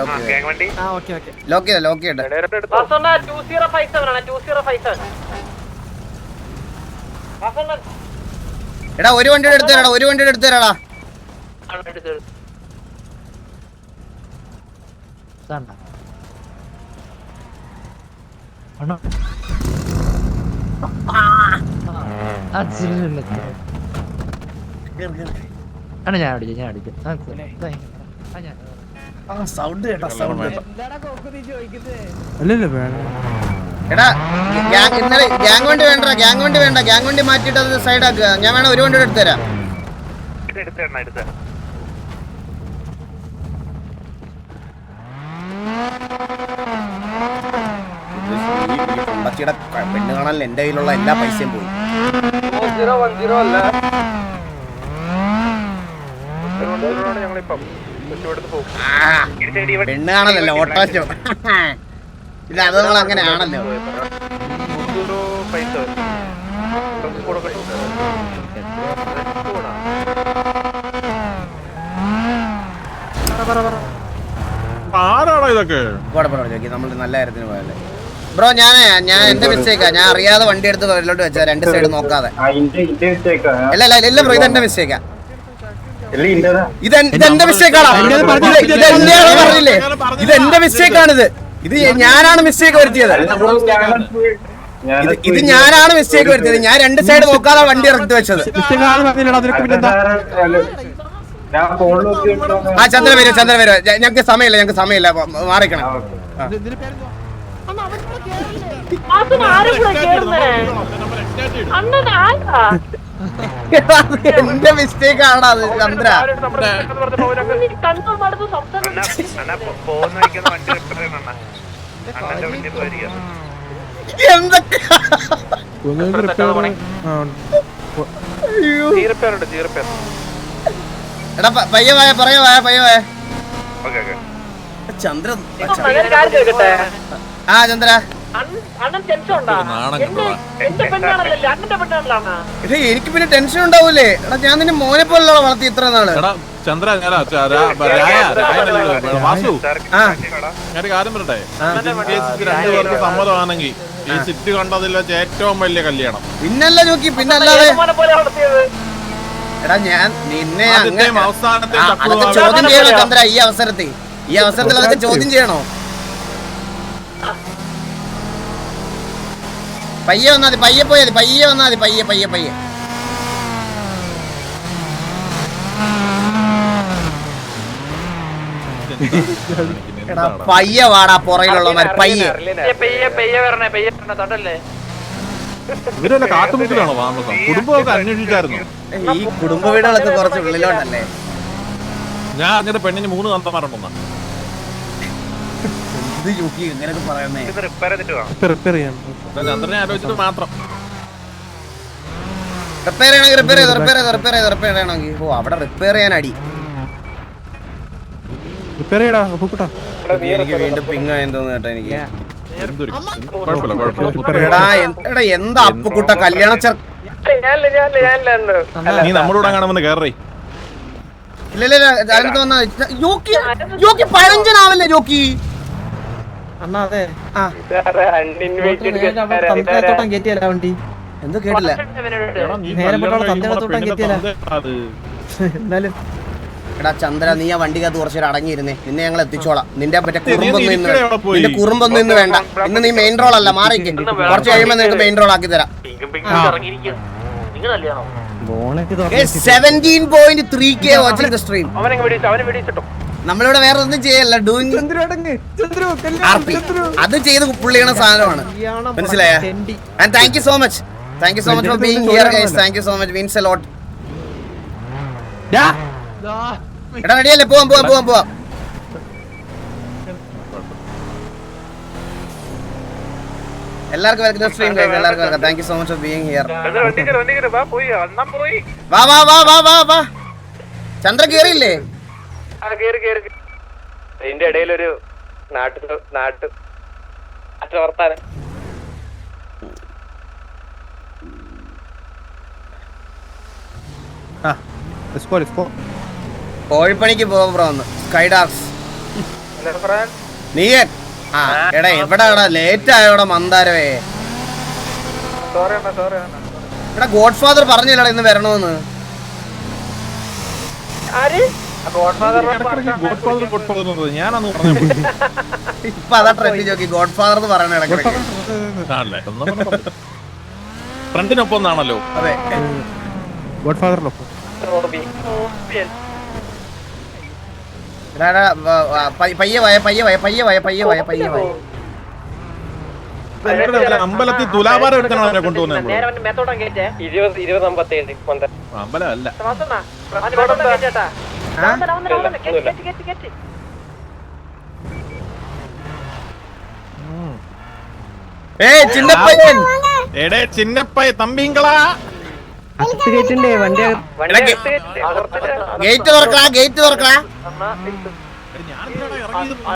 എടാ ഒരു വണ്ടിയുടെ എടുത്തു തരാടാ. സൗണ്ട് കേട്ടോ, സൗണ്ട്. എടാ ഇന്നലെ ഗ്യാങ് വണ്ടി വേണ്ട, ഗ്യാങ് വണ്ടി മാറ്റിട്ട് അത് സൈഡ് ആക്കുക. ഞാൻ വേണം ഒരു വണ്ടി എടുത്തു തരാം. പെണ്ണ് കാണാൻ എന്റെ കയ്യിലുള്ള എല്ലാ പൈസയും പോയി. പെണ്ണ് കാണാനല്ലോ, ഓട്ടോച്ചോ. ഇല്ല, അത് നമ്മൾ അങ്ങനെ ആണല്ലോ. ആരാണോ ഇതൊക്കെ? നമ്മൾ നല്ല കാര്യത്തിന് പോയല്ലേ ബ്രോ. ഞാൻ എന്റെ മിസ്റ്റേക്കാ, ഞാൻ അറിയാതെ വണ്ടി എടുത്ത് തൊഴിലോട്ട് വെച്ചാ, രണ്ട് സൈഡ് നോക്കാതെ. ഇല്ല ബ്രോ, ഇതെന്റെ മിസ്റ്റേക്കാ. ഇതെന്റെ മിസ്റ്റേക്കാണോ? പറഞ്ഞില്ലേ, ഇതെന്റെ മിസ്റ്റേക്കാണിത്. ഇത് ഞാനാണ് മിസ്റ്റേക്ക് വരുത്തിയത്. ഇത് ഞാനാണ് മിസ്റ്റേക്ക് വരുത്തിയത്. ഞാൻ രണ്ട് സൈഡ് നോക്കാതെ വണ്ടി ഇറക്കി വെച്ചത്. ആ ചന്ദ്രൻ വരും. ഞങ്ങക്ക് സമയമില്ല, മാറിക്കണം. എന്റെ മിസ്റ്റേക്ക് ആണോ അത് ചന്ദ്ര? എന്തൊക്കെ എടാ പയ്യ വായ ചന്ദ്ര. ആ ചന്ദ്ര, എനിക്ക് പിന്നെ ടെൻഷൻ ഉണ്ടാവൂലേ? എടാ ഞാൻ നിന്നെ മോനെ പോലുള്ള വളർത്തി ഇത്ര നാള്. ചന്ദ്ര ഞാൻ കാര്യം പറയട്ടെ, രണ്ടുപേർക്ക് സമ്മതമാണെങ്കിൽ ഈ സിറ്റി കണ്ടതിൽ വെച്ച് ഏറ്റവും വലിയ കല്യാണം. പിന്നല്ല നോക്കി, പിന്നല്ലാതെ എടാ ഞാൻ നിന്നെ അതൊക്കെ ചോദ്യം ചെയ്യണോ ചന്ദ്ര? ഈ അവസരത്തിൽ അതൊക്കെ ചോദ്യം ചെയ്യണോ? പയ്യെ വന്നാ മതി, പയ്യെ വന്നാ മതി, പയ്യെ. എടാ പയ്യെ വാടാ, പുറകിലുള്ളവന്മാർ പയ്യെ. ഇവരല്ല കാട്ടുമുക്കിലാണോ താമസം? കുടുംബമൊക്കെ അന്വേഷിച്ചായിരുന്നു. ഈ കുടുംബ വീടുകളൊക്കെ കുറച്ച് ഉള്ളിലോട്ടല്ലേ? ഞാൻ അങ്ങനെ പെണ്ണിന് 3 തന്തമാരുണ്ടെന്നാ. ചന്ദ്രനെ ആലോചിച്ചിട്ട് മാത്രം റിപ്പയർ ചെയ്യണമെങ്കിൽ ഓ അവിടെ റിപ്പയർ ചെയ്യാൻ അടി. എനിക്ക് വീണ്ടും പിങ് ആയെന്ന് തോന്നുന്നു കേട്ടോ. എനിക്ക് എടാ എന്താ അപ്പുക്കുട്ട കല്യാണ നീ നമ്മളോട് കാണുമെന്ന് കേറേ. ഇല്ല അതിനകത്ത് വന്നാ ജോക്കി പഴഞ്ചനാവല്ലേ ജോക്കി? എന്ത് കേട്ടില്ല? എടാ ചന്ദ്ര, നീ ആ വണ്ടിക്കകത്ത് കുറച്ചേരം അടങ്ങിയിരുന്നേ, നിന്നെ ഞങ്ങൾ എത്തിച്ചോളാം. നിന്റെ മറ്റേ കുറുമ്പൊന്നും ഇന്ന് വേണ്ട. ഇന്ന് നീ മെയിൻ റോൾ അല്ല, മാറിക്കും. കുറച്ച് കഴിയുമ്പോ നിനക്ക് മെയിൻ റോൾ ആക്കി തരാം. 17.3K watching stream. നമ്മളിവിടെ വേറെ ഒന്നും ചെയ്യല്ല, ഡൂയിങ് അത് ചെയ്ത് പുള്ളിയുടെ സാധനമാണ്, മനസ്സിലായ? And thank you so much for being here guys. Thank you so much, means a lot. എടാ റെഡിയല്ലേ? പോവാം. എല്ലാവർക്കും വെൽക്കം ടു സ്ട്രീം ഗൈസ്. എല്ലാവർക്കും welcome. Thank you so much for being here. വാ ചന്ദ്ര കേറിയില്ലേ? ഇതിന്റെ ഇടയിലൊരു നാട്ടു കോഴിപ്പണിക്ക് പോകാൻ ബ്രോ ഒന്ന് സ്കൈഡാർസ് നീ എടാ എവിടാ ലേറ്റ് ആയോടാ മന്ദാരവേ. എടാ ഗോഡ് ഫാദർ പറഞ്ഞില്ലടാ ഇന്ന് വരണമെന്ന്. ഇപ്പൊ അതാ ട്രെൻഡ് നോക്കി ഗോഡ് ഫാദർ എന്ന് പറയണ ഇടയ്ക്കിടയ്ക്ക്. ഫ്രണ്ടിനൊപ്പം എന്നാണല്ലോ. അതെ ഗോഡ് ഫാദറിനൊപ്പം. അമ്പലത്തിൽ തുലാഭാരം എടുക്കണം അവരെ കൊണ്ടുപോകുന്നത്. അമ്പലമല്ല. ചിന്നപ്പയ്യ തമ്പിങ്കളാ ഗേറ്റ് തുറക്കടാ.